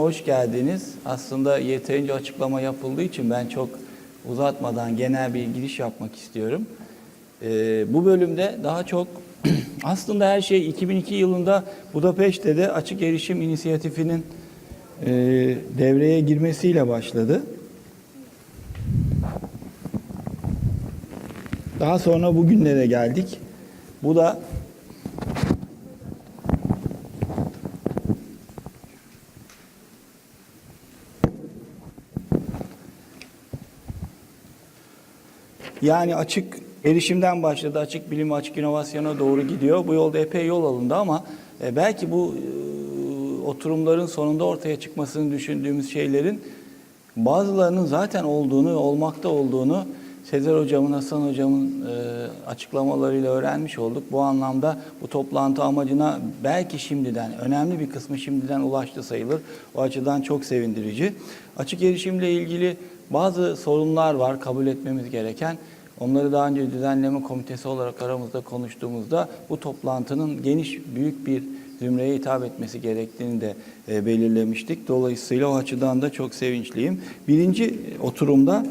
Hoş geldiniz. Aslında yeterince açıklama yapıldığı için ben çok uzatmadan genel bir giriş yapmak istiyorum. Bu bölümde daha çok aslında her şey 2002 yılında Budapeşte'de Açık Erişim İnisiyatifi'nin devreye girmesiyle başladı. Daha sonra bugünlere geldik. Bu da yani açık erişimden başladı, açık bilim, açık inovasyona doğru gidiyor. Bu yolda epey yol alındı ama belki bu oturumların sonunda ortaya çıkmasını düşündüğümüz şeylerin bazılarının zaten olduğunu, olmakta olduğunu Sezer Hocam'ın, Hasan Hocam'ın açıklamalarıyla öğrenmiş olduk. Bu anlamda bu toplantı amacına belki şimdiden, önemli bir kısmı şimdiden ulaştı sayılır. O açıdan çok sevindirici. Açık erişimle ilgili bazı sorunlar var kabul etmemiz gereken. Onları daha önce düzenleme komitesi olarak aramızda konuştuğumuzda bu toplantının geniş, büyük bir zümreye hitap etmesi gerektiğini de belirlemiştik. Dolayısıyla o açıdan da çok sevinçliyim. Birinci oturumda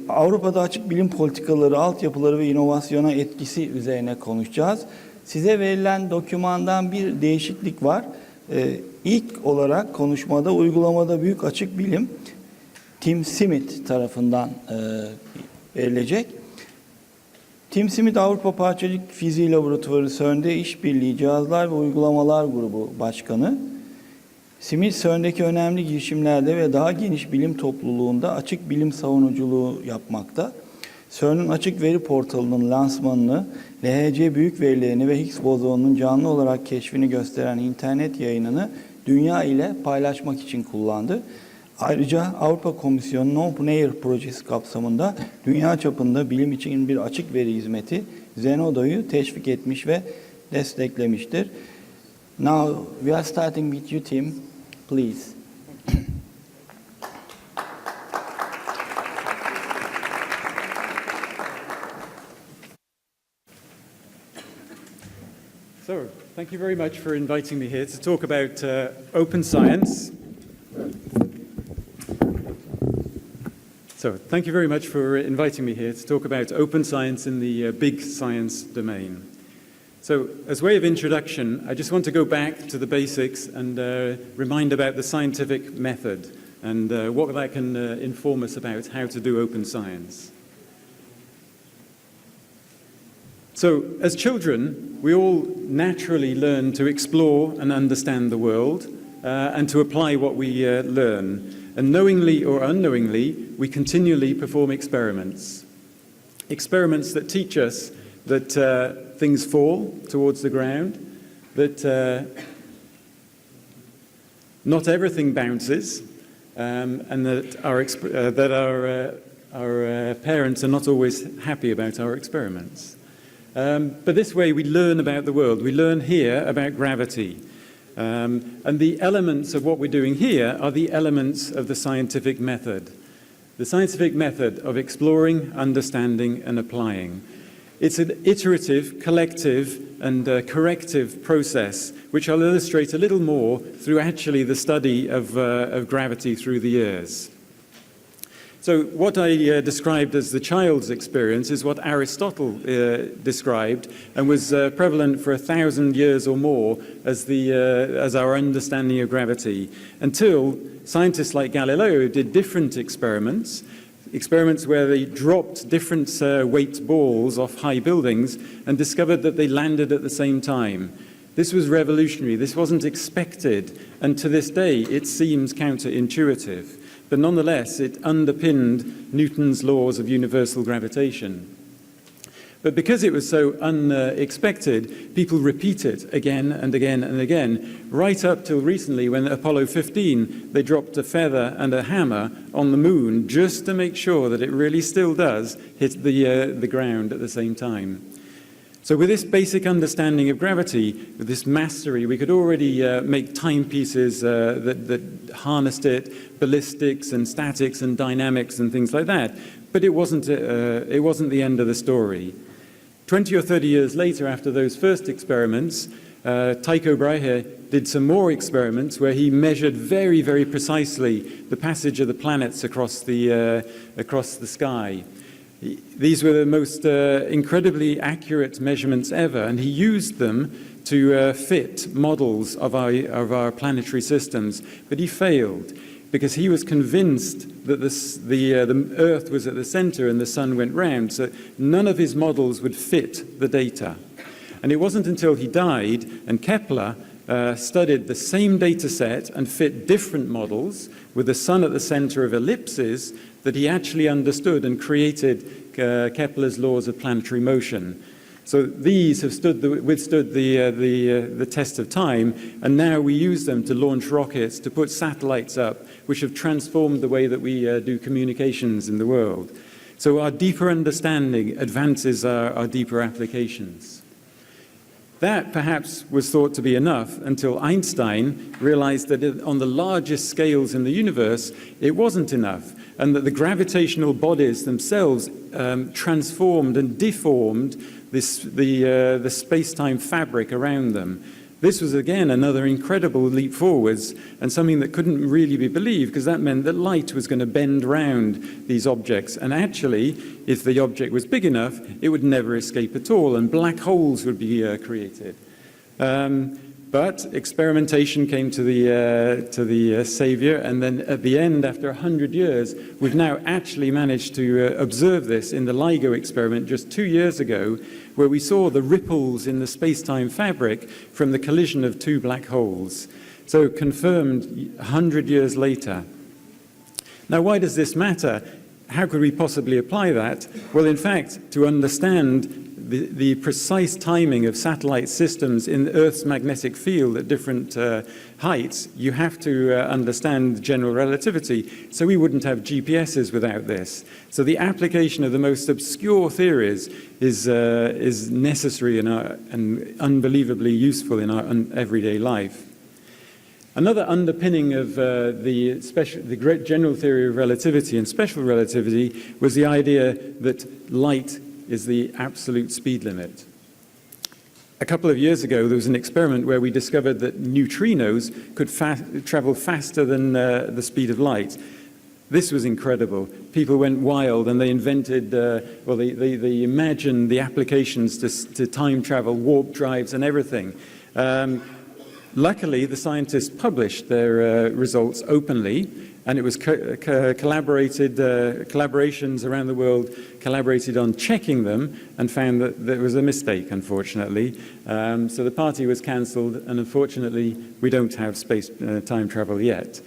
Avrupa'da Açık Bilim Politikaları, Altyapıları ve İnovasyona Etkisi üzerine konuşacağız. Size verilen dokümandan bir değişiklik var. İlk olarak konuşmada Uygulamada Büyük Açık Bilim Tim Smith tarafından verilecek. Tim Smith Avrupa Parçacık Fiziği Laboratuvarı CERN'de İşbirliği, Cihazlar ve Uygulamalar Grubu Başkanı. Smith, CERN'deki önemli girişimlerde ve daha geniş bilim topluluğunda açık bilim savunuculuğu yapmakta. CERN'ün açık veri portalının lansmanını, LHC büyük verilerini ve Higgs bozonunun canlı olarak keşfini gösteren internet yayınını dünya ile paylaşmak için kullandı. Ayrıca Avrupa Komisyonu'nun Open Air projesi kapsamında dünya çapında bilim için bir açık veri hizmeti Zenodo'yu teşvik etmiş ve desteklemiştir. Now we are starting with you, Tim. Please. So, thank you very much for inviting me here to talk about open science. So, thank you very much for inviting me here to talk about open science in the big science domain. So, as way of introduction, I just want to go back to the basics and remind about the scientific method and what that can inform us about how to do open science. So, as children, we all naturally learn to explore and understand the world and to apply what we learn. And knowingly or unknowingly, we continually perform experiments. Experiments that teach us that things fall towards the ground, that not everything bounces, and that our parents are not always happy about our experiments. But this way we learn about the world. We learn here about gravity. And the elements of what we're doing here are the elements of the scientific method. The scientific method of exploring, understanding, and applying. It's an iterative, collective, and corrective process, which I'll illustrate a little more through actually the study of gravity through the years. So what I described as the child's experience is what Aristotle described and was prevalent for 1,000 years or more as our understanding of gravity, until scientists like Galileo did different experiments where they dropped different weight balls off high buildings and discovered that they landed at the same time. This was revolutionary. This wasn't expected, and to this day it seems counterintuitive. But nonetheless, it underpinned Newton's laws of universal gravitation. But because it was so unexpected, people repeat it again and again and again, right up till recently when Apollo 15, they dropped a feather and a hammer on the moon just to make sure that it really still does hit the ground at the same time. So with this basic understanding of gravity, with this mastery, we could already make timepieces that harnessed it, ballistics and statics and dynamics and things like that. But it wasn't the end of the story. 20 or 30 years later, after those first experiments, Tycho Brahe did some more experiments where he measured very, very precisely the passage of the planets across the sky. These were the most incredibly accurate measurements ever, and he used them to fit models of our planetary systems, but he failed because he was convinced that the Earth was at the center and the Sun went round, so none of his models would fit the data. And it wasn't until he died and Kepler studied the same data set and fit different models with the Sun at the center of ellipses that he actually understood and created Kepler's laws of planetary motion. So these have withstood the test of time, and now we use them to launch rockets, to put satellites up, which have transformed the way that we do communications in the world. So our deeper understanding advances our deeper applications. That perhaps was thought to be enough until Einstein realized that on the largest scales in the universe, it wasn't enough, and that the gravitational bodies themselves transformed and deformed the space-time fabric around them. This was, again, another incredible leap forwards and something that couldn't really be believed, because that meant that light was going to bend around these objects. And actually, if the object was big enough, it would never escape at all, and black holes would be created. But experimentation came to the savior, and then at the end, after 100 years, we've now actually managed to observe this in the LIGO experiment just 2 years ago, where we saw the ripples in the space-time fabric from the collision of two black holes. So confirmed 100 years later. Now, why does this matter? How could we possibly apply that? Well, in fact, to understand the precise timing of satellite systems in Earth's magnetic field at different heights, you have to understand general relativity. So we wouldn't have GPSs without this. So the application of the most obscure theories is necessary and unbelievably useful in our everyday life. Another underpinning of the great general theory of relativity and special relativity was the idea that light is the absolute speed limit. A couple of years ago, there was an experiment where we discovered that neutrinos could travel faster than the speed of light. This was incredible. People went wild, and they invented, they imagined the applications to time travel, warp drives, and everything. Luckily, the scientists published their results openly, and it was collaborations around the world collaborated on checking them and found that there was a mistake, unfortunately. So the party was cancelled, and unfortunately, we don't have space-time travel yet.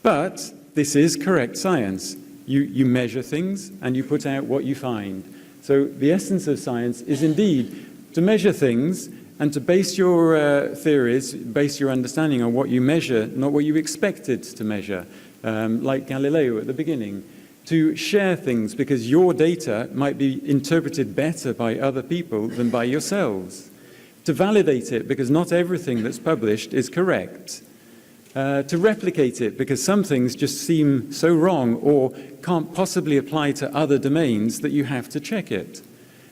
But this is correct science. You measure things, and you put out what you find. So the essence of science is indeed to measure things and to base your theories, base your understanding on what you measure, not what you expected to measure. Like Galileo at the beginning, to share things because your data might be interpreted better by other people than by yourselves. To validate it because not everything that's published is correct. To replicate it because some things just seem so wrong or can't possibly apply to other domains that you have to check it.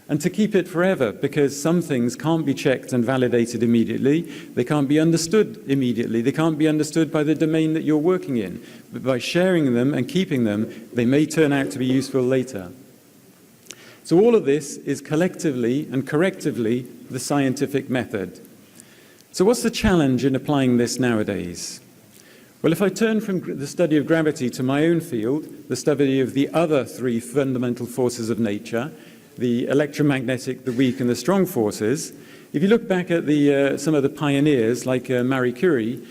And to keep it forever, because some things can't be checked and validated immediately. They can't be understood immediately. They can't be understood by the domain that you're working in. But by sharing them and keeping them, they may turn out to be useful later. So all of this is collectively and correctively the scientific method. So what's the challenge in applying this nowadays? Well, if I turn from the study of gravity to my own field, the study of the other three fundamental forces of nature, the electromagnetic, the weak, and the strong forces. If you look back at some of the pioneers, like Marie Curie,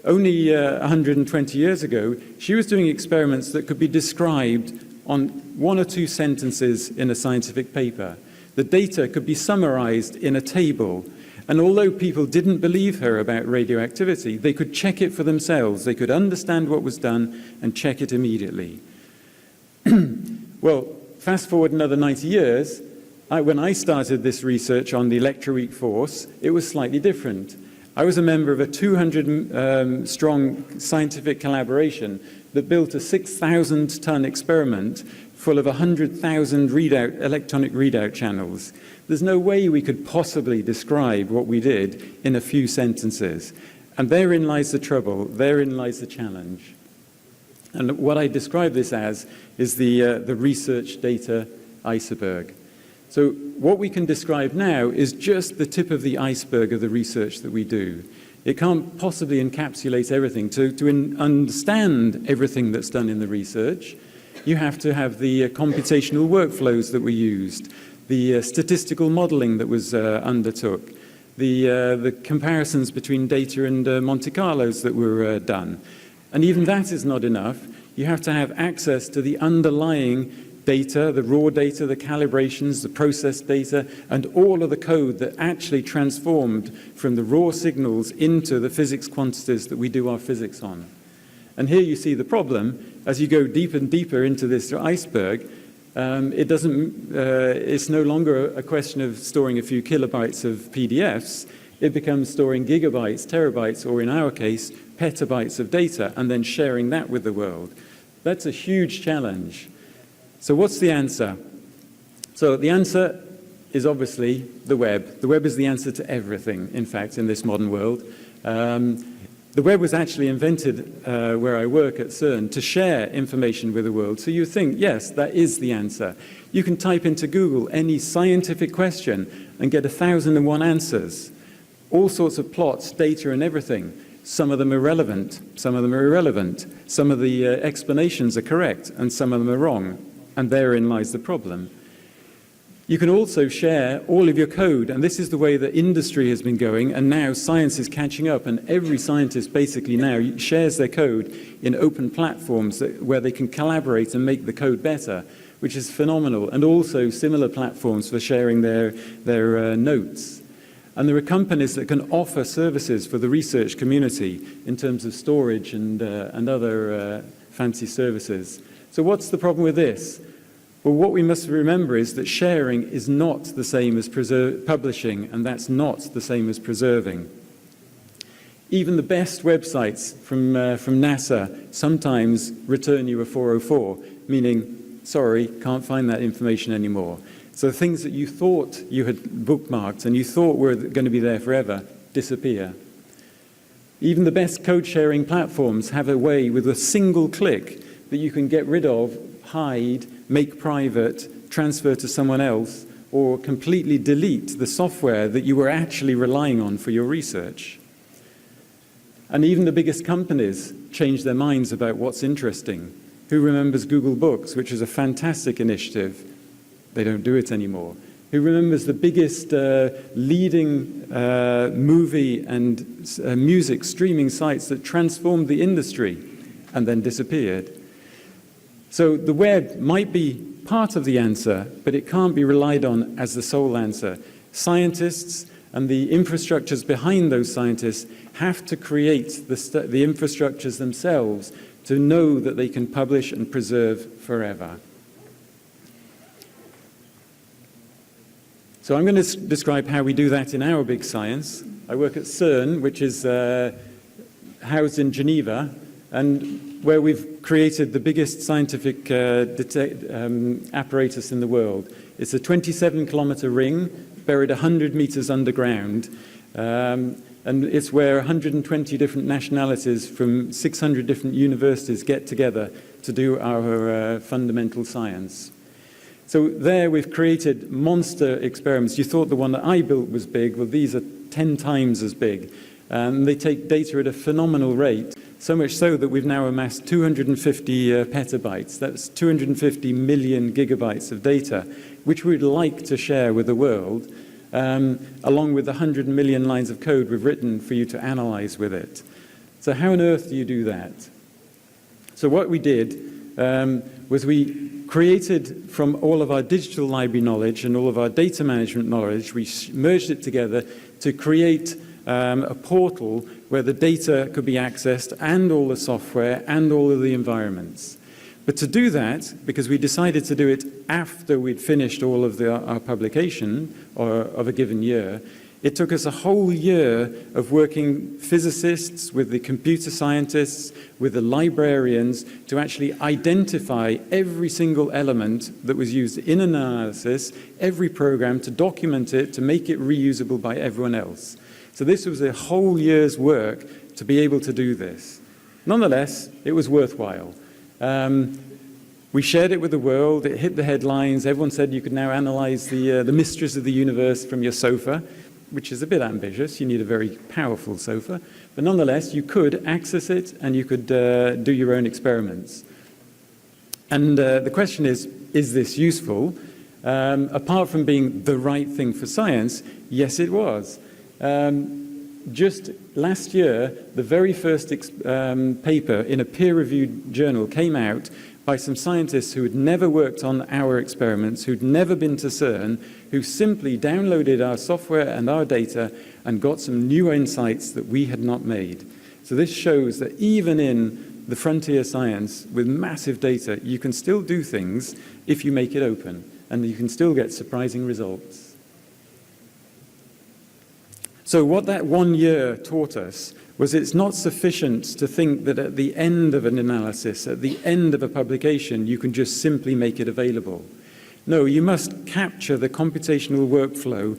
only 120 years ago, she was doing experiments that could be described on 1 or 2 sentences in a scientific paper. The data could be summarized in a table. And although people didn't believe her about radioactivity, they could check it for themselves. They could understand what was done and check it immediately. Well, fast forward another 90 years, when I started this research on the electroweak force, it was slightly different. I was a member of a 200-strong scientific collaboration that built a 6,000-ton experiment full of 100,000 electronic readout channels. There's no way we could possibly describe what we did in a few sentences. And therein lies the trouble, therein lies the challenge. And what I describe this as is the research data iceberg. So what we can describe now is just the tip of the iceberg of the research that we do. It can't possibly encapsulate everything. To understand everything that's done in the research, you have to have the computational workflows that we used, the statistical modeling that was undertook, the comparisons between data and Monte Carlos that were done. And even that is not enough. You have to have access to the underlying data, the raw data, the calibrations, the processed data, and all of the code that actually transformed from the raw signals into the physics quantities that we do our physics on. And here you see the problem. As you go deeper and deeper into this iceberg, it's no longer a question of storing a few kilobytes of PDFs. It becomes storing gigabytes, terabytes, or in our case, petabytes of data, and then sharing that with the world. That's a huge challenge. So what's the answer? So the answer is obviously the web. The web is the answer to everything, in fact, in this modern world. The web was actually invented where I work at CERN to share information with the world. So you think, yes, that is the answer. You can type into Google any scientific question and get 1,001 answers. All sorts of plots, data, and everything. Some of them are relevant, some of them are irrelevant. Some of the explanations are correct, and some of them are wrong. And therein lies the problem. You can also share all of your code, and this is the way that industry has been going, and now science is catching up, and every scientist basically now shares their code in open platforms where they can collaborate and make the code better, which is phenomenal, and also similar platforms for sharing their notes. And there are companies that can offer services for the research community in terms of storage and other fancy services. So what's the problem with this? Well, what we must remember is that sharing is not the same as publishing, and that's not the same as preserving. Even the best websites from NASA sometimes return you a 404, meaning, sorry, can't find that information anymore. So things that you thought you had bookmarked and you thought were going to be there forever disappear. Even the best code-sharing platforms have a way with a single click that you can get rid of, hide, make private, transfer to someone else, or completely delete the software that you were actually relying on for your research. And even the biggest companies change their minds about what's interesting. Who remembers Google Books, which is a fantastic initiative? They don't do it anymore. Who remembers the biggest leading movie and music streaming sites that transformed the industry and then disappeared? So the web might be part of the answer, but it can't be relied on as the sole answer. Scientists and the infrastructures behind those scientists have to create the infrastructures themselves to know that they can publish and preserve forever. So I'm going to describe how we do that in our big science. I work at CERN, which is housed in Geneva, and where we've created the biggest scientific apparatus in the world. It's a 27-kilometer ring buried 100 meters underground, and it's where 120 different nationalities from 600 different universities get together to do our fundamental science. So there we've created monster experiments. You thought the one that I built was big. Well, these are 10 times as big. They take data at a phenomenal rate, so much so that we've now amassed 250 petabytes. That's 250 million gigabytes of data, which we'd like to share with the world, along with the 100 million lines of code we've written for you to analyze with it. So how on earth do you do that? So what we did was we created from all of our digital library knowledge and all of our data management knowledge, we merged it together to create a portal where the data could be accessed and all the software and all of the environments. But to do that, because we decided to do it after we'd finished all of our publication of a given year, it took us a whole year of working physicists with the computer scientists, with the librarians, to actually identify every single element that was used in an analysis, every program, to document it, to make it reusable by everyone else. So this was a whole year's work to be able to do this. Nonetheless, it was worthwhile. We shared it with the world, it hit the headlines, everyone said you could now analyze the mysteries of the universe from your sofa, which is a bit ambitious, you need a very powerful sofa, but nonetheless you could access it and you could do your own experiments. And the question is this useful? Apart from being the right thing for science, yes it was. Just last year, the very first paper in a peer-reviewed journal came out by some scientists who had never worked on our experiments, who'd never been to CERN, who simply downloaded our software and our data and got some new insights that we had not made. So this shows that even in the frontier science with massive data, you can still do things if you make it open, and you can still get surprising results. So what that 1 year taught us was it's not sufficient to think that at the end of an analysis, at the end of a publication, you can just simply make it available. No, you must capture the computational workflow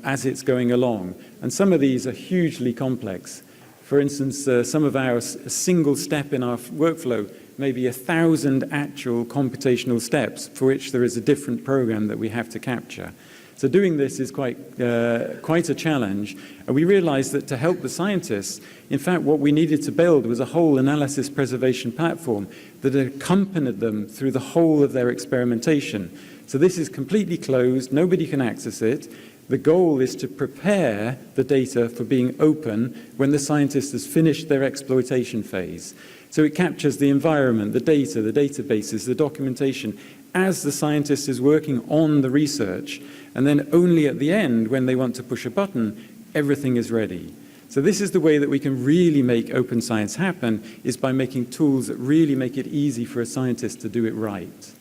as it's going along. And some of these are hugely complex. For instance, some of our single step in our workflow may be 1,000 actual computational steps for which there is a different program that we have to capture. So doing this is quite a challenge, and we realized that to help the scientists, in fact, what we needed to build was a whole analysis preservation platform that accompanied them through the whole of their experimentation. So this is completely closed, nobody can access it. The goal is to prepare the data for being open when the scientist has finished their exploitation phase. So it captures the environment, the data, the databases, the documentation, as the scientist is working on the research, and then only at the end, when they want to push a button, everything is ready. So this is the way that we can really make open science happen, is by making tools that really make it easy for a scientist to do it right.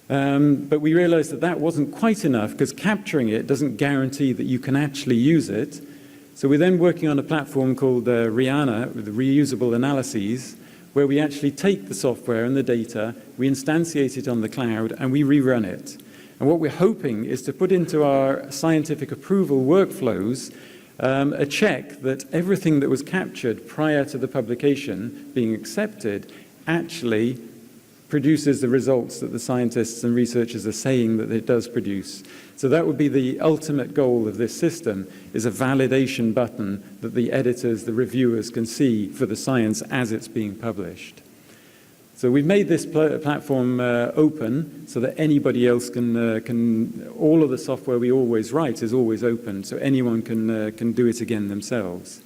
But we realized that that wasn't quite enough, because capturing it doesn't guarantee that you can actually use it. So we're then working on a platform called RIANA, the Reusable Analyses, where we actually take the software and the data, we instantiate it on the cloud, and we rerun it. And what we're hoping is to put into our scientific approval workflows a check that everything that was captured prior to the publication being accepted actually produces the results that the scientists and researchers are saying that it does produce. So that would be the ultimate goal of this system, is a validation button that the editors, the reviewers can see for the science as it's being published. So we've made this platform open so that anybody else can, all of the software we always write is always open, so anyone can do it again themselves.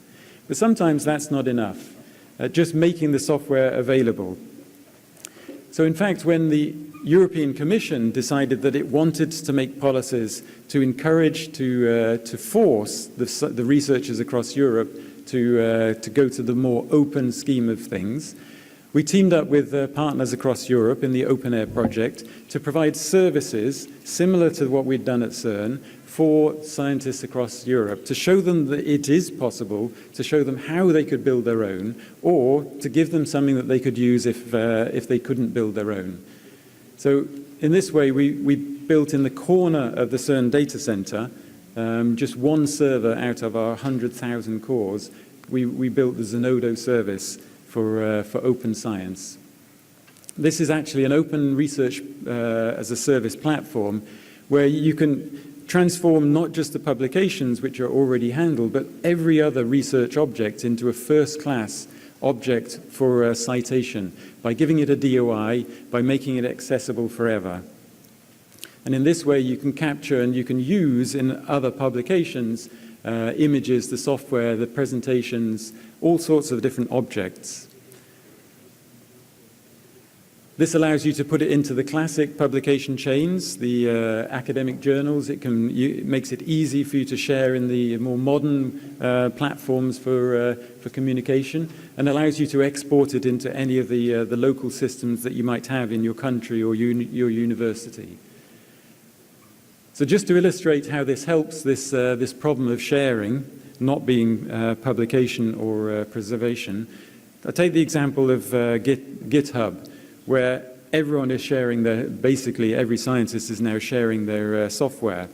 But sometimes that's not enough, just making the software available. So in fact, when the European Commission decided that it wanted to make policies to encourage, to force the researchers across Europe to go to the more open scheme of things, we teamed up with partners across Europe in the Open Air project to provide services similar to what we'd done at CERN for scientists across Europe, to show them that it is possible, to show them how they could build their own, or to give them something that they could use if they couldn't build their own. So in this way, we built in the corner of the CERN data center, just one server out of our 100,000 cores, we built the Zenodo service for open science. This is actually an open research as a service platform where you can transform not just the publications which are already handled, but every other research object into a first-class object for citation by giving it a DOI, by making it accessible forever. And in this way, you can capture and you can use in other publications images, the software, the presentations, all sorts of different objects. This allows you to put it into the classic publication chains, the academic journals. It makes it easy for you to share in the more modern platforms for communication, and allows you to export it into any of the local systems that you might have in your country or your university. So just to illustrate how this helps this problem of sharing, not being publication or preservation, I'll take the example of GitHub, where everyone is sharing basically every scientist is now sharing their software.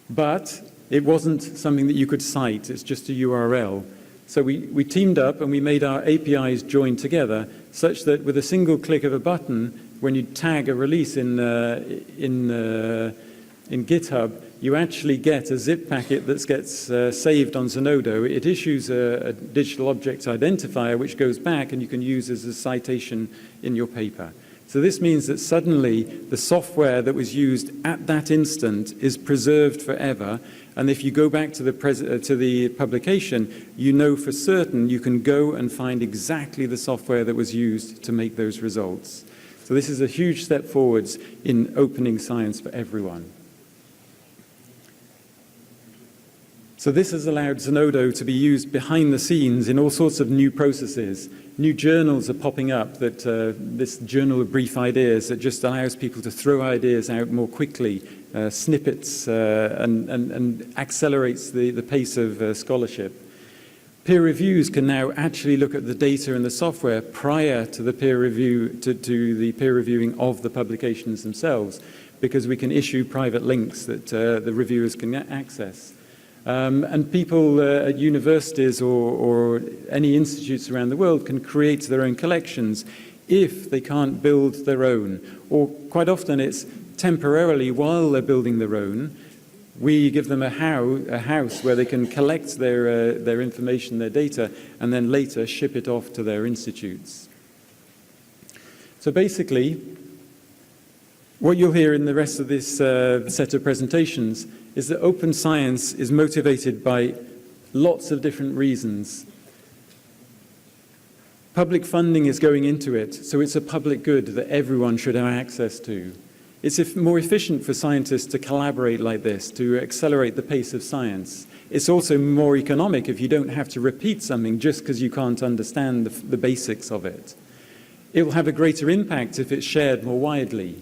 But It wasn't something that you could cite, it's just a URL. So we teamed up and we made our APIs join together such that with a single click of a button, when you tag a release in GitHub, you actually get a zip packet that gets saved on Zenodo. It issues a digital object identifier which goes back and you can use as a citation in your paper. So this means that suddenly the software that was used at that instant is preserved forever. And if you go back to the publication, you know for certain you can go and find exactly the software that was used to make those results. So this is a huge step forwards in opening science for everyone. So this has allowed Zenodo to be used behind the scenes in all sorts of new processes. New journals are popping up, that this journal of brief ideas that just allows people to throw ideas out more quickly, snippets, and accelerates the pace of scholarship. Peer reviews can now actually look at the data and the software prior to the peer review, to the peer reviewing of the publications themselves, because we can issue private links that the reviewers can access. And people at universities or any institutes around the world can create their own collections if they can't build their own. Or quite often it's temporarily while they're building their own. We give them a house where they can collect their information, their data, and then later ship it off to their institutes. So basically, what you'll hear in the rest of this set of presentations is that open science is motivated by lots of different reasons. Public funding is going into it, so it's a public good that everyone should have access to. It's more efficient for scientists to collaborate like this, to accelerate the pace of science. It's also more economic if you don't have to repeat something just because you can't understand the basics of it. It will have a greater impact if it's shared more widely.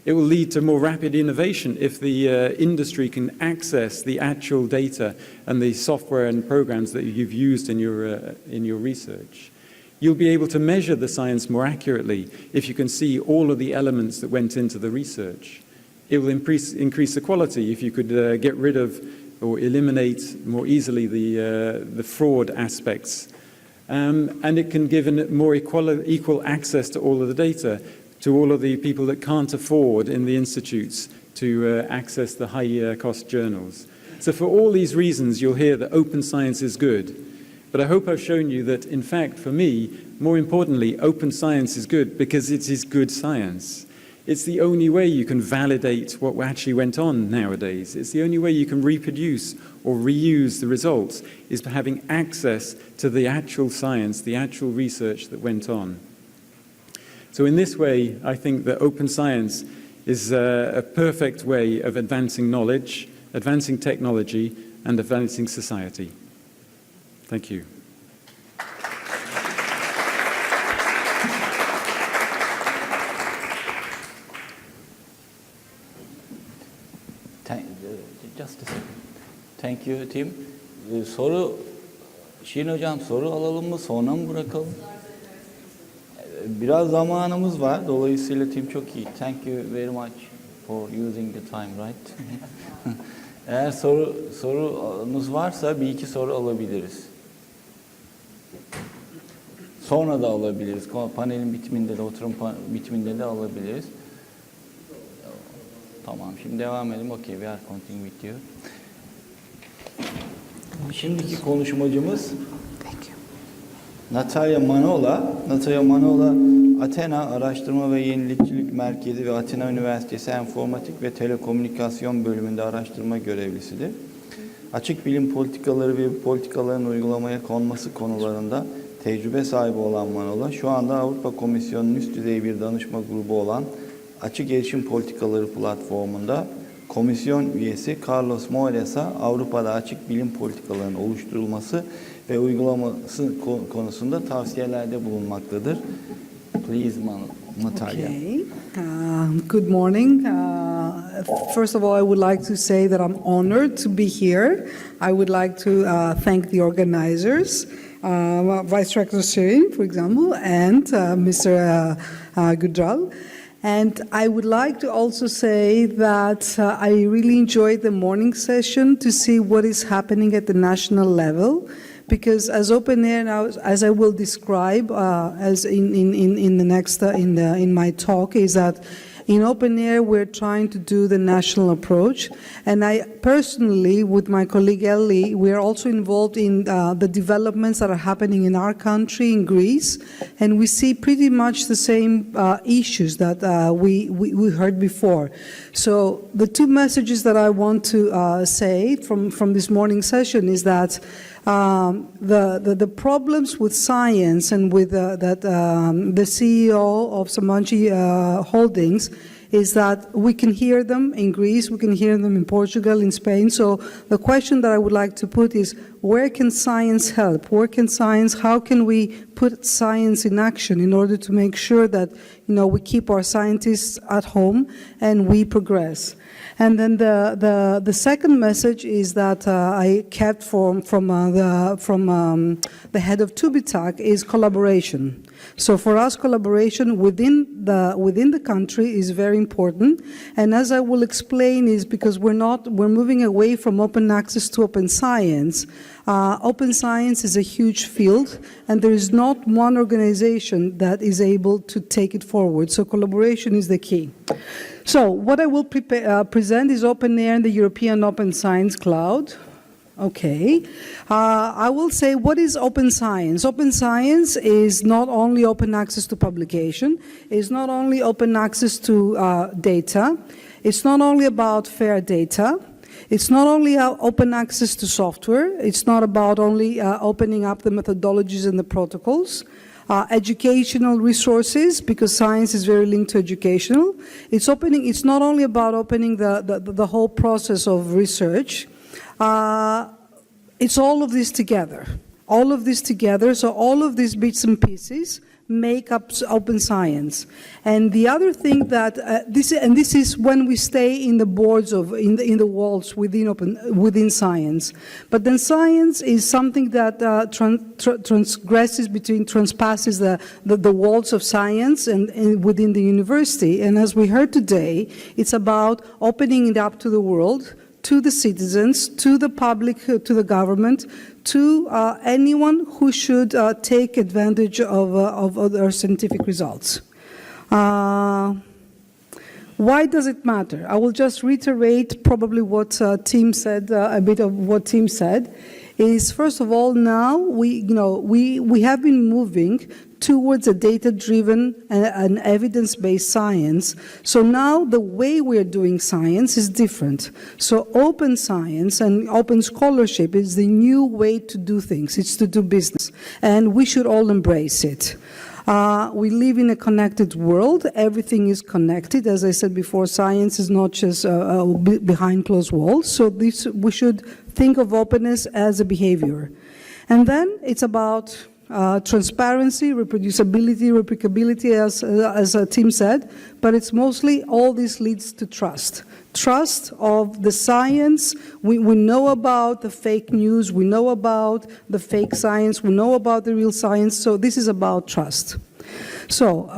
It will lead to more rapid innovation if the industry can access the actual data and the software and programs that you've used in your research. You'll be able to measure the science more accurately if you can see all of the elements that went into the research. It will increase the quality if you could get rid of or eliminate more easily the fraud aspects. And it can give more equal access to all of the data, to all of the people that can't afford in the institutes to access the high-cost journals. So for all these reasons, you'll hear that open science is good. But I hope I've shown you that, in fact, for me, more importantly, open science is good because it is good science. It's the only way you can validate what actually went on nowadays. It's the only way you can reproduce or reuse the results, is by having access to the actual science, the actual research that went on. So in this way, I think that open science is a perfect way of advancing knowledge, advancing technology, and advancing society. Thank you. Just a second. Thank you, Tim. Şirin Hocam, soru alalım mı, sonra mı bırakalım? Biraz zamanımız var. Dolayısıyla Tim çok iyi. Thank you very much for using the time, right? Eğer sorunuz varsa bir iki soru alabiliriz. Sonra da alabiliriz. Panelin bitiminde de, oturum bitiminde de alabiliriz. Tamam, şimdi devam edelim. Okay, we are continuing with you. Şimdiki konuşmacımız Natalya Manola. Natalya Manola, Athena Araştırma ve Yenilikçilik Merkezi ve Athena Üniversitesi Enformatik ve Telekomünikasyon bölümünde araştırma görevlisidir. Açık bilim politikaları ve politikaların uygulamaya konması konularında tecrübe sahibi olan Manola, şu anda Avrupa Komisyonu'nun üst düzey bir danışma grubu olan Açık Erişim Politikaları platformunda komisyon üyesi Carlos Moeres'a Avrupa'da açık bilim politikalarının oluşturulması ve uygulaması konusunda tavsiyelerde bulunmaktadır. Please, Natalia. Okay. Good morning. First of all, I would like to say that I'm honored to be here. I would like to thank the organizers, Vice Rector Şirin, for example, and Mr. Gudral. And I would like to also say that I really enjoyed the morning session to see what is happening at the national level, because as open air now, as I will describe as in the next in my talk, is that in open air we're trying to do the national approach, and I personally, with my colleague Ellie, we are also involved in the developments that are happening in our country, in Greece, and we see pretty much the same issues that we heard before. So the two messages that I want to say from this morning session is that the problems with science and with the CEO of Sabancı Holdings is that we can hear them in Greece, we can hear them in Portugal, in Spain. So the question that I would like to put is, where can science help? Where can science, how can we put science in action in order to make sure that, you know, we keep our scientists at home and we progress? And then the second message is that I kept from the head of TÜBİTAK is collaboration. So for us, collaboration within the country is very important. And as I will explain, is because we're moving away from open access to open science. Open science is a huge field, and there is not one organization that is able to take it forward. So collaboration is the key. So what I will present is open air and the European Open Science Cloud. Okay. I will say, what is open science? Open science is not only open access to publication, it's not only open access to data, it's not only about fair data, it's not only open access to software, it's not about only opening up the methodologies and the protocols, educational resources, because science is very linked to educational. It's not only about opening the whole process of research, it's all of this together. All of this together, so all of these bits and pieces make up open science. And the other thing that this is when we stay in the boards of in the walls within science. But then science is something that transpasses the walls of science and within the university. And as we heard today, it's about opening it up to the world, to the citizens, to the public, to the government, to anyone who should take advantage of other scientific results. Why does it matter? I will just reiterate probably what Tim said, a bit of what Tim said, is first of all, now we have been moving towards a data-driven and evidence-based science. So now the way we're doing science is different. So open science and open scholarship is the new way to do things. It's to do business, and we should all embrace it. We live in a connected world. Everything is connected. As I said before, science is not just behind closed walls. So we should think of openness as a behavior. And then it's about transparency, reproducibility, replicability, as Tim said, but it's mostly all this leads to trust. Trust of the science. We know about the fake news, we know about the fake science, we know about the real science, so this is about trust. So,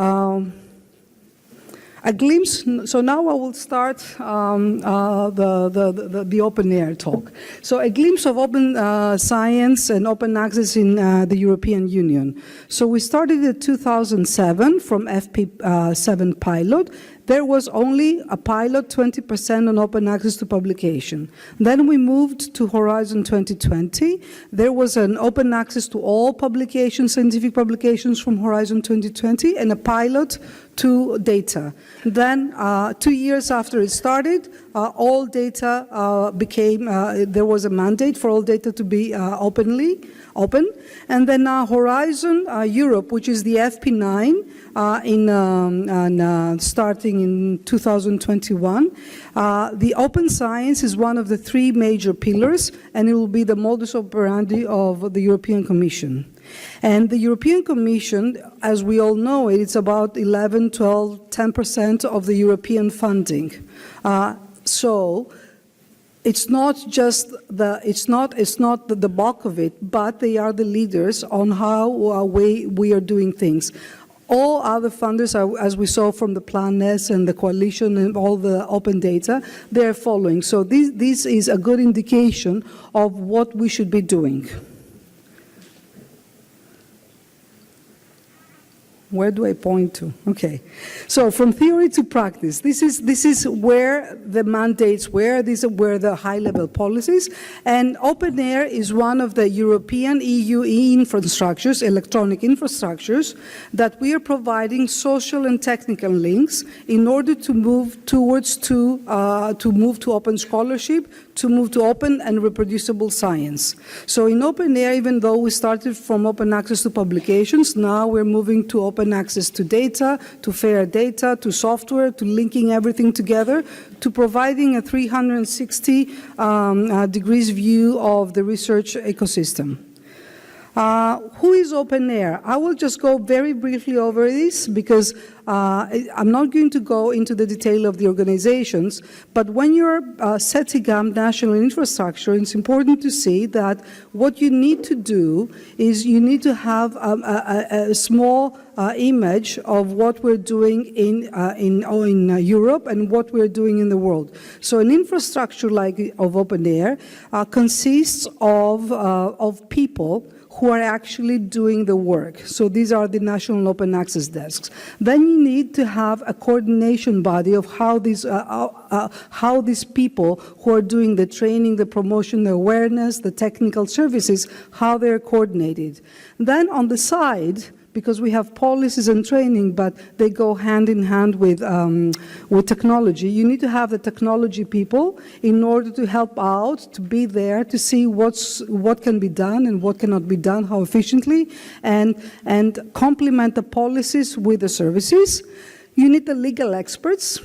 a glimpse, so now I will start the open air talk. So a glimpse of open science and open access in the European Union. So we started in 2007 from FP7 pilot. There was only a pilot, 20% on open access to publication. Then we moved to Horizon 2020. There was an open access to all publications, scientific publications from Horizon 2020, and a pilot to data. Then 2 years after it started, all data became, there was a mandate for all data to be open. And then Horizon Europe, which is the FP9, starting in 2021. The open science is one of the three major pillars, and it will be the modus operandi of the European Commission. And the European Commission, as we all know, it's about 11, 12, 10% of the European funding. So it's not just it's not the bulk of it, but they are the leaders on how we are doing things. All other funders, as we saw from the Plan S and the Coalition and all the open data, they're following. So this is a good indication of what we should be doing. Where do I point to? Okay. So from theory to practice, this is where the mandates were, these are where the high-level policies, and open air is one of the European EU infrastructures, electronic infrastructures, that we are providing social and technical links in order to move towards to move to open scholarship, to move to open and reproducible science. So in open air, even though we started from open access to publications, now we're moving to open access to data, to fair data, to software, to linking everything together, to providing a 360 degrees view of the research ecosystem. Who is open air? I will just go very briefly over this because I'm not going to go into the detail of the organizations, but when you're setting up national infrastructure, it's important to see that what you need to do is you need to have a small image of what we're doing in Europe and what we're doing in the world. So an infrastructure like of open air consists of people who are actually doing the work. So these are the national open access desks. Then you need to have a coordination body of how these people who are doing the training, the promotion, the awareness, the technical services, how they're coordinated. Then on the side, because we have policies and training, but they go hand in hand with technology. You need to have the technology people in order to help out, to be there, to see what can be done and what cannot be done, how efficiently, and complement the policies with the services. You need the legal experts,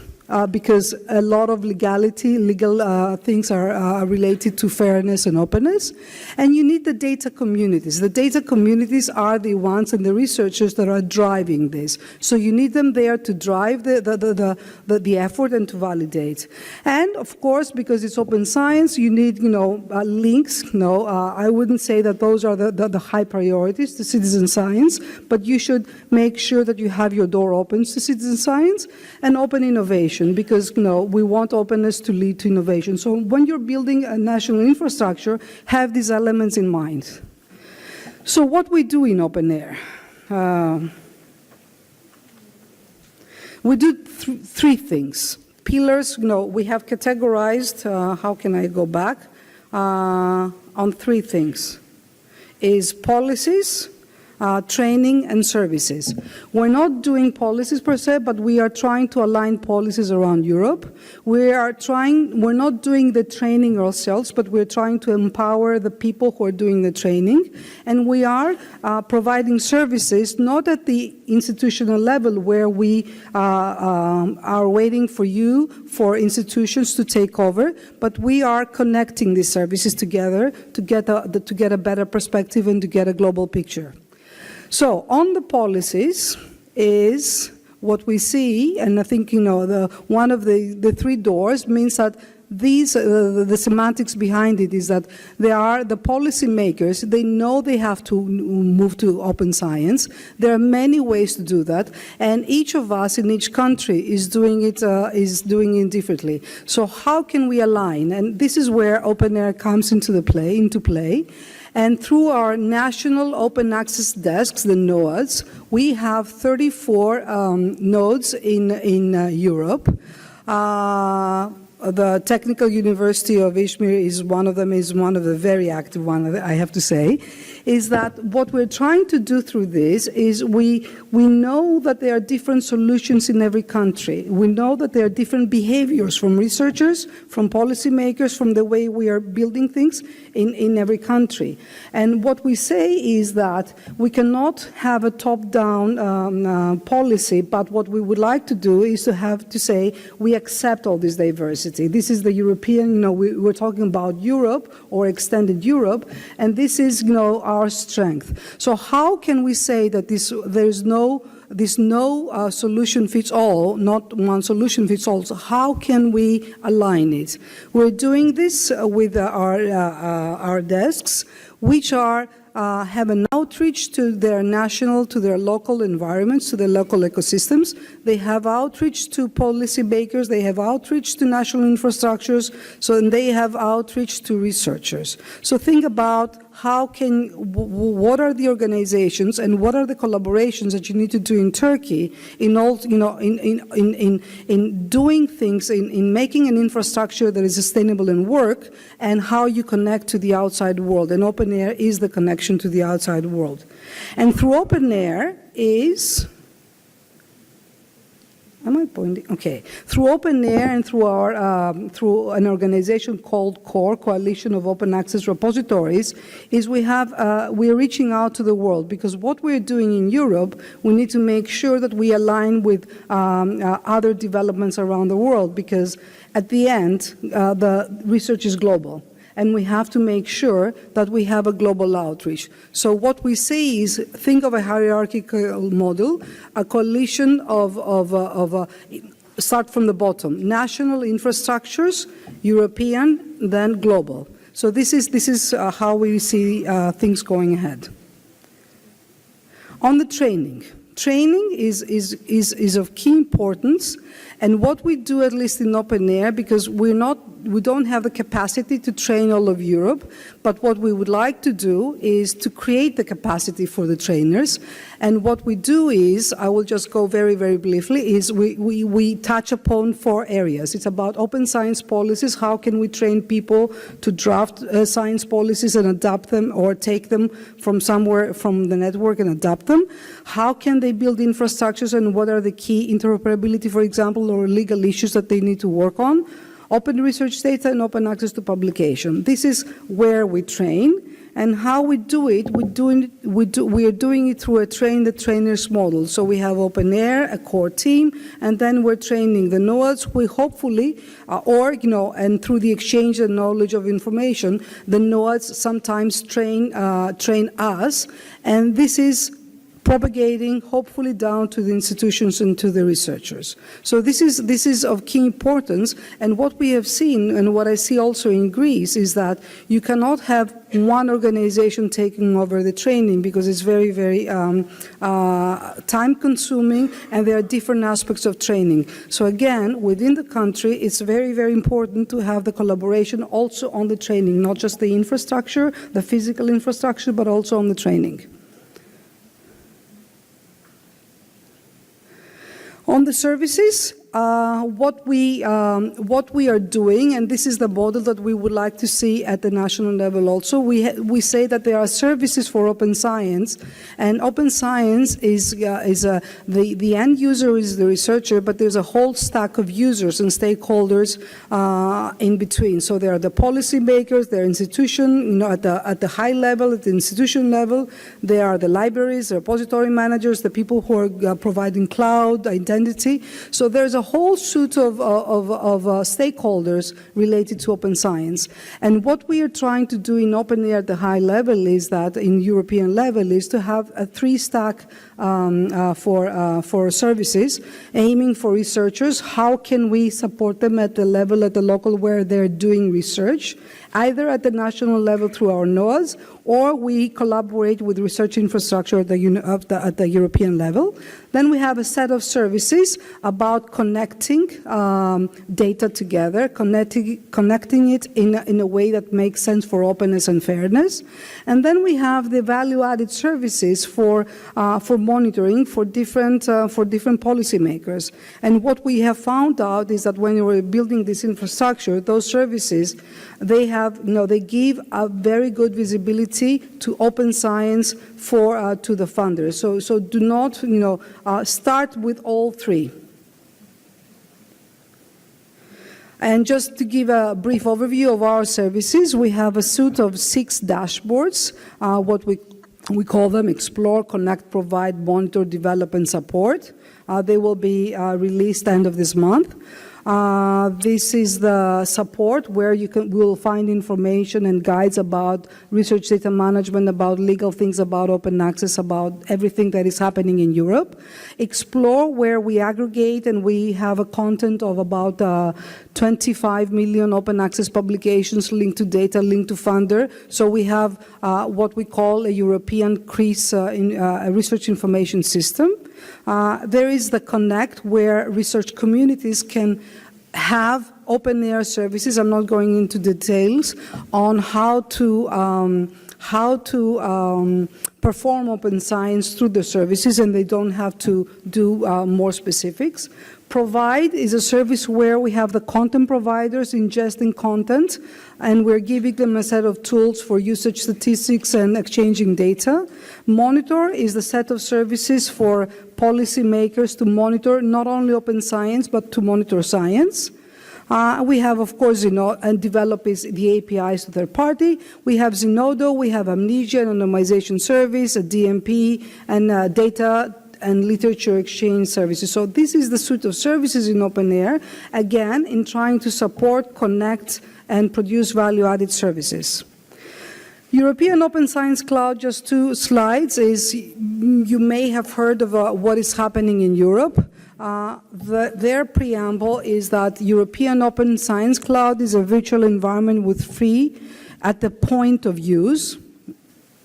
because a lot of legal things are related to fairness and openness. And you need the data communities. The data communities are the ones and the researchers that are driving this. So you need them there to drive the effort and to validate. And of course, because it's open science, you need links. I wouldn't say that those are the high priorities to citizen science, but you should make sure that you have your door open to citizen science and open innovation. Because we want openness to lead to innovation. So when you're building a national infrastructure, have these elements in mind. So what we do in open air? We do three things. Pillars, we have categorized, how can I go back, on three things. Is policies, training and services. We're not doing policies per se, but we are trying to align policies around Europe. We're not doing the training ourselves, but we're trying to empower the people who are doing the training. And we are providing services, not at the institutional level where we are waiting for institutions to take over, but we are connecting these services together to get a better perspective and to get a global picture. So on the policies is what we see, and I think one of the three doors means that these the semantics behind it is that they are the policy makers. They know they have to move to open science. There are many ways to do that, and each of us in each country is doing it differently. So how can we align? And this is where open air comes into play. And through our national open access desks, the NOADs, we have 34 nodes in Europe. The Technical University of Izmir is one of them, is one of the very active ones, I have to say, is that what we're trying to do through this is we know that there are different solutions in every country. We know that there are different behaviors from researchers, from policymakers, from the way we are building things in every country. And what we say is that we cannot have a top-down policy, but what we would like to do is to say we accept all this diversity. This is the European, we're talking about Europe or extended Europe, and this is, our strength. So how can we say that there's no solution fits all, not one solution fits all? So how can we align it? We're doing this with our desks, which are have an outreach to their national, to their local environments, to their local ecosystems. They have outreach to policy makers. They have outreach to national infrastructures. And they have outreach to researchers. So think about what are the organizations and what are the collaborations that you need to do in Turkey in doing things, in making an infrastructure that is sustainable and work, and how you connect to the outside world. And open air is the connection to the outside world. And through open air is... Am I pointing? Okay. Through open air and through through an organization called CORE, Coalition of Open Access Repositories, we're reaching out to the world, because what we're doing in Europe, we need to make sure that we align with other developments around the world, because at the end, the research is global. And we have to make sure that we have a global outreach. So what we say is, think of a hierarchical model, a coalition start from the bottom, national infrastructures, European, then global. So this is how we see things going ahead. On the training. Training is of key importance, and what we do, at least in open air, because we don't have the capacity to train all of Europe, but what we would like to do is to create the capacity for the trainers. And what we do is, I will just go very, very briefly, is we touch upon 4 areas. It's about open science policies. How can we train people to draft science policies and adapt them, or take them from somewhere from the network and adapt them? How can they build infrastructures, and what are the key interoperability, for example, or legal issues that they need to work on? Open research data and open access to publication. This is where we train. And how we do it, we are doing it through a train-the-trainers model. So we have open air, a core team, and then we're training the nodes. We hopefully, and through the exchange and knowledge of information, the nodes sometimes train us, and this is propagating, hopefully, down to the institutions and to the researchers. So this is of key importance, and what we have seen, and what I see also in Greece, is that you cannot have one organization taking over the training, because it's very, very time-consuming, and there are different aspects of training. So again, within the country, it's very, very important to have the collaboration also on the training, not just the infrastructure, the physical infrastructure, but also on the training. On the services, what we are doing, and this is the model that we would like to see at the national level also, we say that there are services for open science, and open science is the end user is the researcher, but there's a whole stack of users and stakeholders in between. So there are the policy makers, there are institution, at the high level, at the institution level, there are the libraries, the repository managers, the people who are providing cloud identity. So there's a whole suite of stakeholders related to open science. And what we are trying to do in open air at the high level is that, in European level, is to have a 3-stack for services, aiming for researchers. How can we support them at the level, at the local, where they're doing research, either at the national level through our NOAAs, or we collaborate with research infrastructure at the European level. Then we have a set of services about connecting data together, connecting it in a way that makes sense for openness and fairness. And then we have the value-added services for monitoring for different policymakers. And what we have found out is that when we're building this infrastructure, those services, they give a very good visibility to open science to the funders. So do not start with all 3. And just to give a brief overview of our services, we have a suite of 6 dashboards, what we call them: Explore, Connect, Provide, Monitor, Develop, and Support. They will be released end of this month. This is the support where you will find information and guides about research data management, about legal things, about open access, about everything that is happening in Europe. Explore, where we aggregate and we have a content of about 25 million open access publications linked to data, linked to funder. So we have what we call a European CRIS a research information system. There is the Connect, where research communities can have open air services. I'm not going into details on how to perform open science through the services, and they don't have to do more specifics. Provide is a service where we have the content providers ingesting content, and we're giving them a set of tools for usage statistics and exchanging data. Monitor is the set of services for policymakers to monitor not only open science, but to monitor science. We have, of course, and develop the APIs to third party. We have Zenodo, we have Amnesia, an anonymization service, a DMP, and data and literature exchange services. So this is the suite of services in open air, again, in trying to support, connect, and produce value-added services. European Open Science Cloud, just 2 slides, is you may have heard of what is happening in Europe. Their preamble is that European Open Science Cloud is a virtual environment with free at the point of use.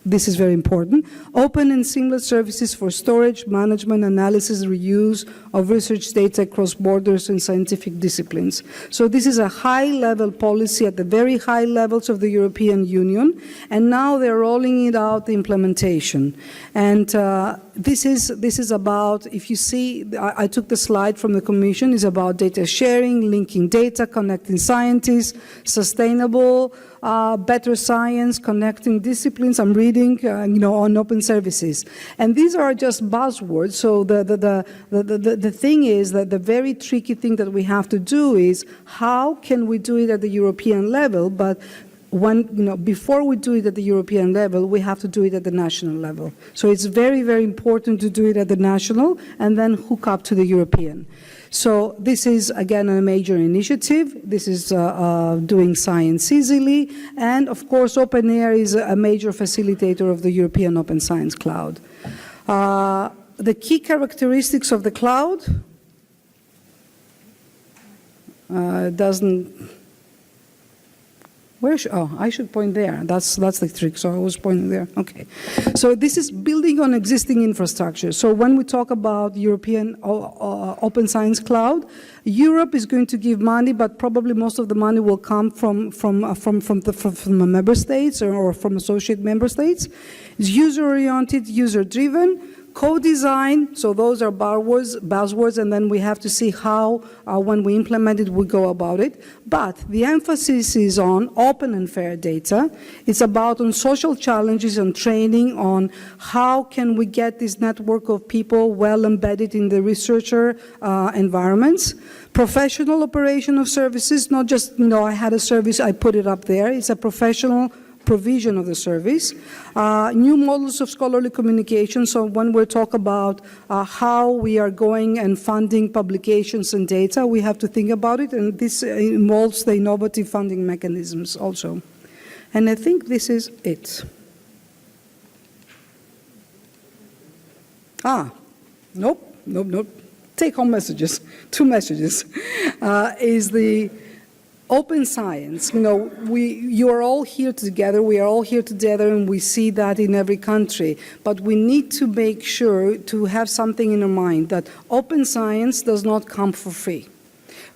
This is very important. Open and seamless services for storage, management, analysis, reuse of research data across borders and scientific disciplines. So this is a high-level policy at the very high levels of the European Union, and now they're rolling it out, the implementation. And this is about, if you see, I took the slide from the Commission, is about data sharing, linking data, connecting scientists, sustainable, better science, connecting disciplines. I'm reading, on open services, and these are just buzzwords. So the thing is that the very tricky thing that we have to do is how can we do it at the European level? But before we do it at the European level, we have to do it at the national level. So it's very, very important to do it at the national and then hook up to the European. So this is, again, a major initiative. This is doing science easily. And, of course, Open Air is a major facilitator of the European Open Science Cloud. The key characteristics of the cloud I should point there. That's the trick. So I was pointing there. Okay. So this is building on existing infrastructure. So when we talk about European Open Science Cloud, Europe is going to give money, but probably most of the money will come from the member states or from associate member states. It's user-oriented, user-driven. Co-design, so those are buzzwords, and then we have to see how, when we implement it, we go about it. But the emphasis is on open and fair data. It's about on social challenges and training on how can we get this network of people well embedded in the researcher environments. Professional operation of services, not just, I had a service, I put it up there. It's a professional provision of the service. New models of scholarly communication. So when we talk about how we are going and funding publications and data, we have to think about it, and this involves the innovative funding mechanisms also. And I think this is it. Nope. Take-home messages, 2 messages, is the open science. You are all here together, we are all here together, and we see that in every country. But we need to make sure to have something in our mind, that open science does not come for free.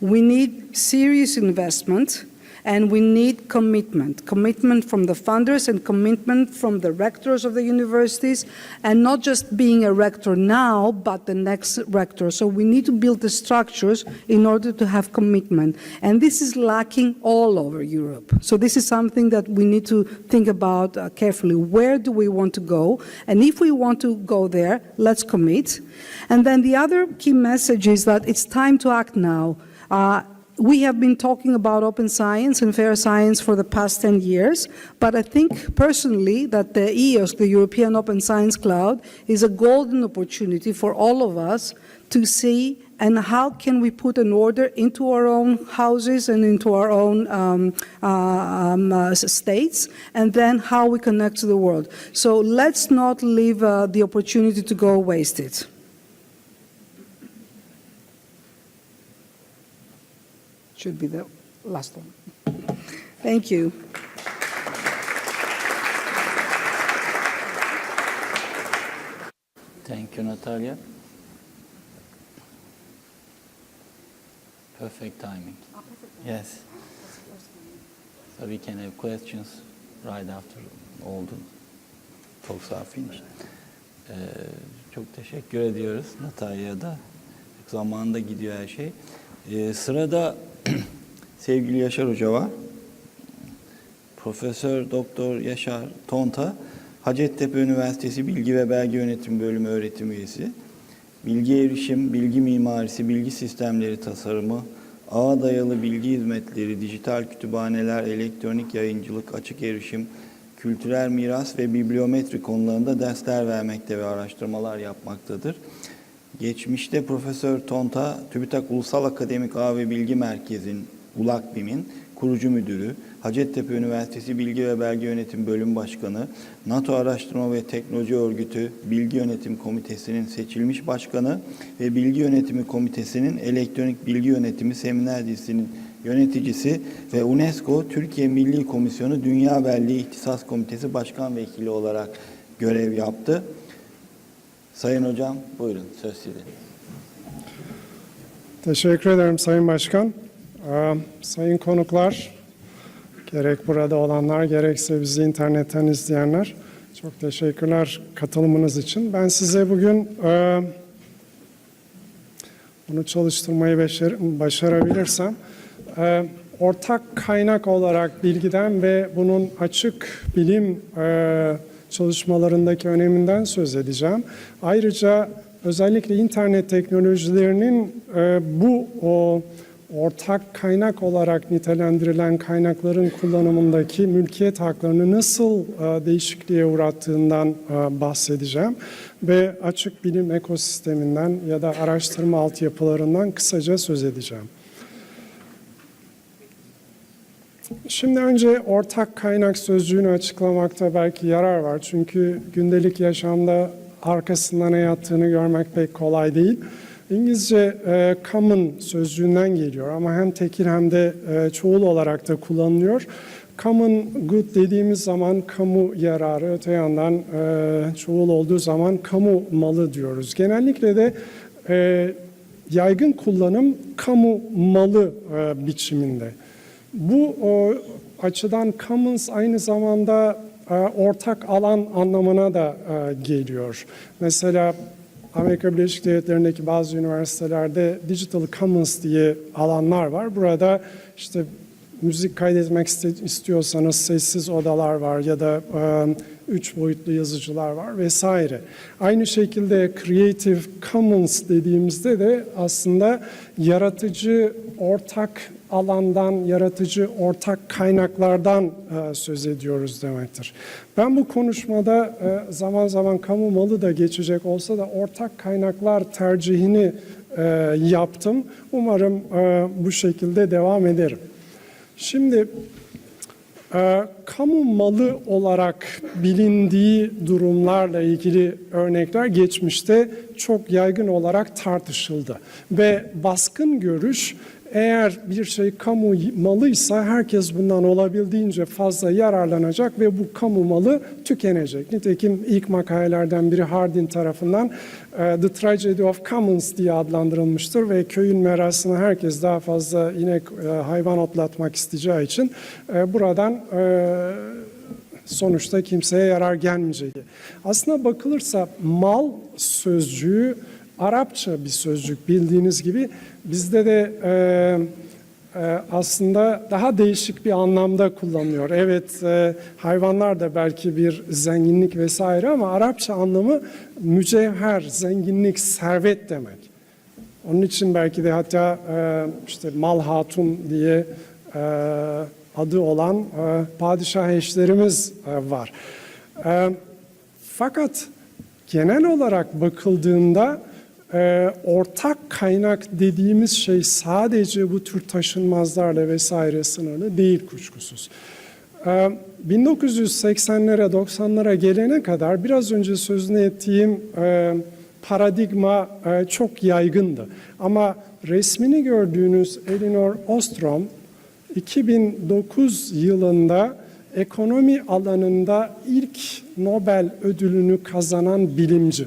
We need serious investment, and we need commitment from the funders and commitment from the rectors of the universities, and not just being a rector now, but the next rector. So we need to build the structures in order to have commitment. And this is lacking all over Europe. So this is something that we need to think about carefully. Where do we want to go? And if we want to go there, let's commit. And then the other key message is that it's time to act now. We have been talking about open science and fair science for the past 10 years, but I think personally that the EOS, the European Open Science Cloud, is a golden opportunity for all of us to see and how can we put an order into our own houses and into our own states, and then how we connect to the world. So let's not leave the opportunity to go wasted. Should be the last one. Thank you. Thank you, Natalia. Perfect timing. Yes. So we can have questions right after all the talks are finished. Çok teşekkür ediyoruz Natalia'ya da. Zamanında gidiyor her şey. Sırada sevgili Yaşar Hoca var. Profesör Doktor Yaşar Tonta, Hacettepe Üniversitesi Bilgi ve Belge Yönetimi Bölümü öğretim üyesi. Bilgi erişim, bilgi mimarisi, bilgi sistemleri tasarımı, ağa dayalı bilgi hizmetleri, dijital kütüphaneler, elektronik yayıncılık, açık erişim, kültürel miras ve bibliometri konularında dersler vermekte ve araştırmalar yapmaktadır. Geçmişte Profesör Tonta, TÜBİTAK Ulusal Akademik Ağ ve Bilgi Merkezi'nin, ULAKBİM'in kurucu müdürü, Hacettepe Üniversitesi Bilgi ve Belge Yönetim Bölüm Başkanı, NATO Araştırma ve Teknoloji Örgütü Bilgi Yönetim Komitesi'nin seçilmiş başkanı ve Bilgi Yönetimi Komitesi'nin Elektronik Bilgi Yönetimi Seminer Dizisi'nin yöneticisi ve UNESCO Türkiye Milli Komisyonu Dünya Belleği İhtisas Komitesi Başkan Vekili olarak görev yaptı. Sayın Hocam, buyurun, söz sizin. Teşekkür ederim Sayın Başkan. Sayın konuklar, gerek burada olanlar, gerekse bizi internetten izleyenler, çok teşekkürler katılımınız için. Ben size bugün bunu çalıştırmayı başarabilirsem, ortak kaynak olarak bilgiden ve bunun açık bilim çalışmalarındaki öneminden söz edeceğim. Ayrıca özellikle internet teknolojilerinin bu ortak kaynak olarak nitelendirilen kaynakların kullanımındaki mülkiyet haklarını nasıl değişikliğe uğrattığından bahsedeceğim. Ve açık bilim ekosisteminden ya da araştırma altyapılarından kısaca söz edeceğim. Şimdi önce ortak kaynak sözcüğünü açıklamakta belki yarar var. Çünkü gündelik yaşamda arkasında ne yattığını görmek pek kolay değil. İngilizce common sözcüğünden geliyor ama hem tekil hem de çoğul olarak da kullanılıyor. Common good dediğimiz zaman kamu yararı, öte yandan çoğul olduğu zaman kamu malı diyoruz. Genellikle de yaygın kullanım kamu malı biçiminde. Bu açıdan commons aynı zamanda ortak alan anlamına da geliyor. Mesela Amerika Birleşik Devletleri'ndeki bazı üniversitelerde Digital Commons diye alanlar var. Burada işte müzik kaydetmek istiyorsanız sessiz odalar var ya da 3 boyutlu yazıcılar var vesaire. Aynı şekilde Creative Commons dediğimizde de aslında yaratıcı ortak alandan, yaratıcı ortak kaynaklardan söz ediyoruz demektir. Ben bu konuşmada zaman zaman kamu malı da geçecek olsa da ortak kaynaklar tercihini yaptım. Umarım bu şekilde devam ederim. Şimdi kamu malı olarak bilindiği durumlarla ilgili örnekler geçmişte çok yaygın olarak tartışıldı. Ve baskın görüş, eğer bir şey kamu malıysa herkes bundan olabildiğince fazla yararlanacak ve bu kamu malı tükenecek. Nitekim ilk makalelerden biri Hardin tarafından The Tragedy of Commons diye adlandırılmıştır ve köyün merasına herkes daha fazla inek, hayvan otlatmak isteyeceği için buradan sonuçta kimseye yarar gelmeyecek. Aslına bakılırsa mal sözcüğü Arapça bir sözcük bildiğiniz gibi, bizde de aslında daha değişik bir anlamda kullanılıyor. Evet, hayvanlar da belki bir zenginlik vesaire ama Arapça anlamı mücevher, zenginlik, servet demek. Onun için belki de hatta işte mal hatun diye adı olan padişah eşlerimiz var. Fakat genel olarak bakıldığında ortak kaynak dediğimiz şey sadece bu tür taşınmazlarla vesaire sınırlı değil kuşkusuz. 1980'lere 90'lara gelene kadar biraz önce sözünü ettiğim paradigma çok yaygındı. Ama resmini gördüğünüz Elinor Ostrom 2009 yılında ekonomi alanında ilk Nobel ödülünü kazanan bilimci.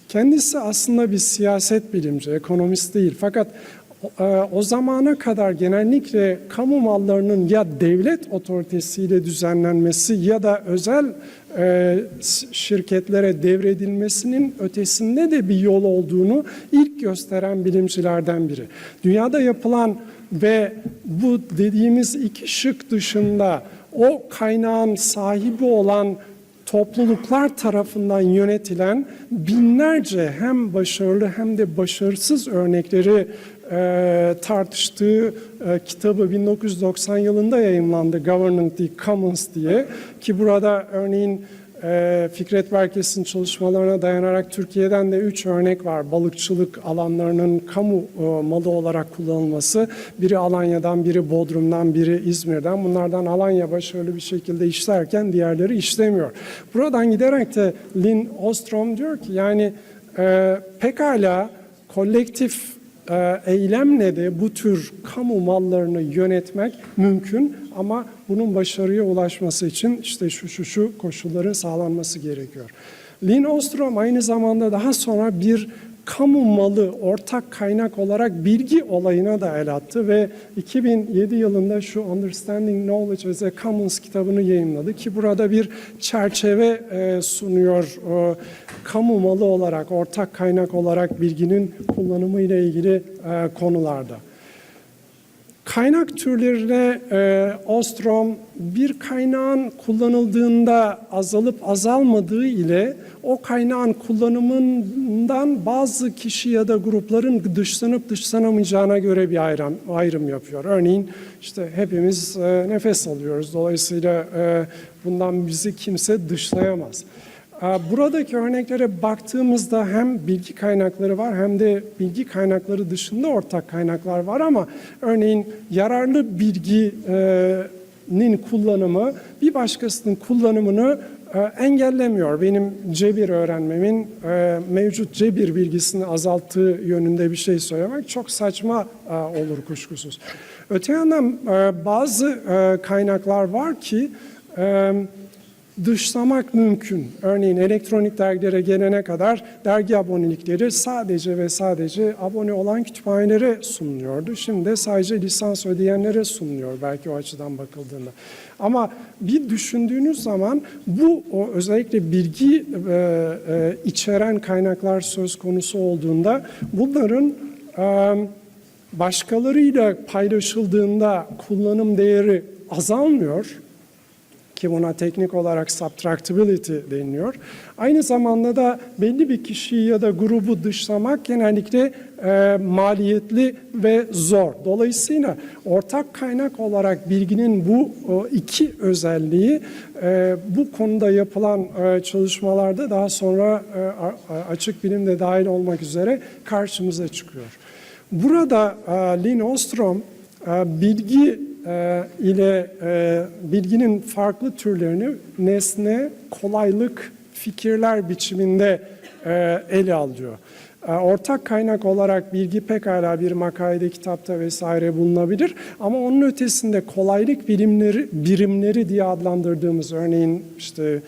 Kendisi aslında bir siyaset bilimci, ekonomist değil. Fakat o zamana kadar genellikle kamu mallarının ya devlet otoritesiyle düzenlenmesi ya da özel şirketlere devredilmesinin ötesinde de bir yol olduğunu ilk gösteren bilimcilerden biri. Dünyada yapılan ve bu dediğimiz iki şık dışında o kaynağın sahibi olan topluluklar tarafından yönetilen binlerce hem başarılı hem de başarısız örnekleri tartıştığı kitabı 1990 yılında yayımlandı, Governing the Commons diye, ki burada örneğin Fikret Berkes'in çalışmalarına dayanarak Türkiye'den de 3 örnek var. Balıkçılık alanlarının kamu malı olarak kullanılması. Biri Alanya'dan, biri Bodrum'dan, biri İzmir'den. Bunlardan Alanya başarılı bir şekilde işlerken diğerleri işlemiyor. Buradan giderek de Lynn Ostrom diyor ki yani pekala kolektif eylemle de bu tür kamu mallarını yönetmek mümkün ama bunun başarıya ulaşması için işte şu koşulların sağlanması gerekiyor. Lynn Ostrom aynı zamanda daha sonra bir kamu malı ortak kaynak olarak bilgi olayına da el attı ve 2007 yılında şu Understanding Knowledge as a Commons kitabını yayımladı ki burada bir çerçeve sunuyor kamu malı olarak, ortak kaynak olarak bilginin kullanımı ile ilgili konularda. Kaynak türlerine Ostrom bir kaynağın kullanıldığında azalıp azalmadığı ile o kaynağın kullanımından bazı kişi ya da grupların dışlanıp dışlanamayacağına göre bir ayrım yapıyor. Örneğin işte hepimiz nefes alıyoruz. Dolayısıyla bundan bizi kimse dışlayamaz. Buradaki örneklere baktığımızda hem bilgi kaynakları var hem de bilgi kaynakları dışında ortak kaynaklar var ama örneğin yararlı bilginin kullanımı bir başkasının kullanımını engellemiyor. Benim cebir öğrenmemin mevcut cebir bilgisini azalttığı yönünde bir şey söylemek çok saçma olur kuşkusuz. Öte yandan bazı kaynaklar var ki dışlamak mümkün. Örneğin elektronik dergilere gelene kadar dergi abonelikleri sadece ve sadece abone olan kütüphanelere sunuluyordu. Şimdi de sadece lisans ödeyenlere sunuluyor belki o açıdan bakıldığında. Ama bir düşündüğünüz zaman bu özellikle bilgi içeren kaynaklar söz konusu olduğunda bunların başkalarıyla paylaşıldığında kullanım değeri azalmıyor. Ki buna teknik olarak subtractability deniliyor. Aynı zamanda da belli bir kişiyi ya da grubu dışlamak genellikle maliyetli ve zor. Dolayısıyla ortak kaynak olarak bilginin bu iki özelliği bu konuda yapılan çalışmalarda daha sonra açık bilimde dahil olmak üzere karşımıza çıkıyor. Burada Lynn Ostrom bilgi ile bilginin farklı türlerini nesne, kolaylık, fikirler biçiminde ele alıyor. Ortak kaynak olarak bilgi pekala bir makalede, kitapta vesaire bulunabilir ama onun ötesinde kolaylık birimleri diye adlandırdığımız örneğin işte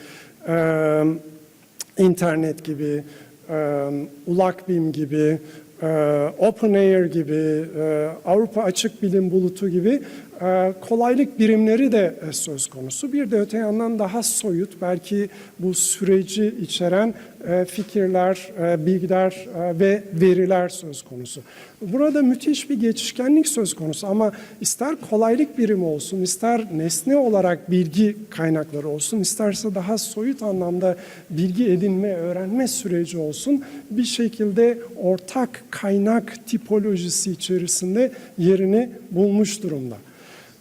internet gibi, ulakbim gibi, OpenAir gibi, Avrupa Açık Bilim Bulutu gibi kolaylık birimleri de söz konusu. Bir de öte yandan daha soyut, belki bu süreci içeren fikirler, bilgiler ve veriler söz konusu. Burada müthiş bir geçişkenlik söz konusu ama ister kolaylık birimi olsun, ister nesne olarak bilgi kaynakları olsun, isterse daha soyut anlamda bilgi edinme, öğrenme süreci olsun, bir şekilde ortak kaynak tipolojisi içerisinde yerini bulmuş durumda.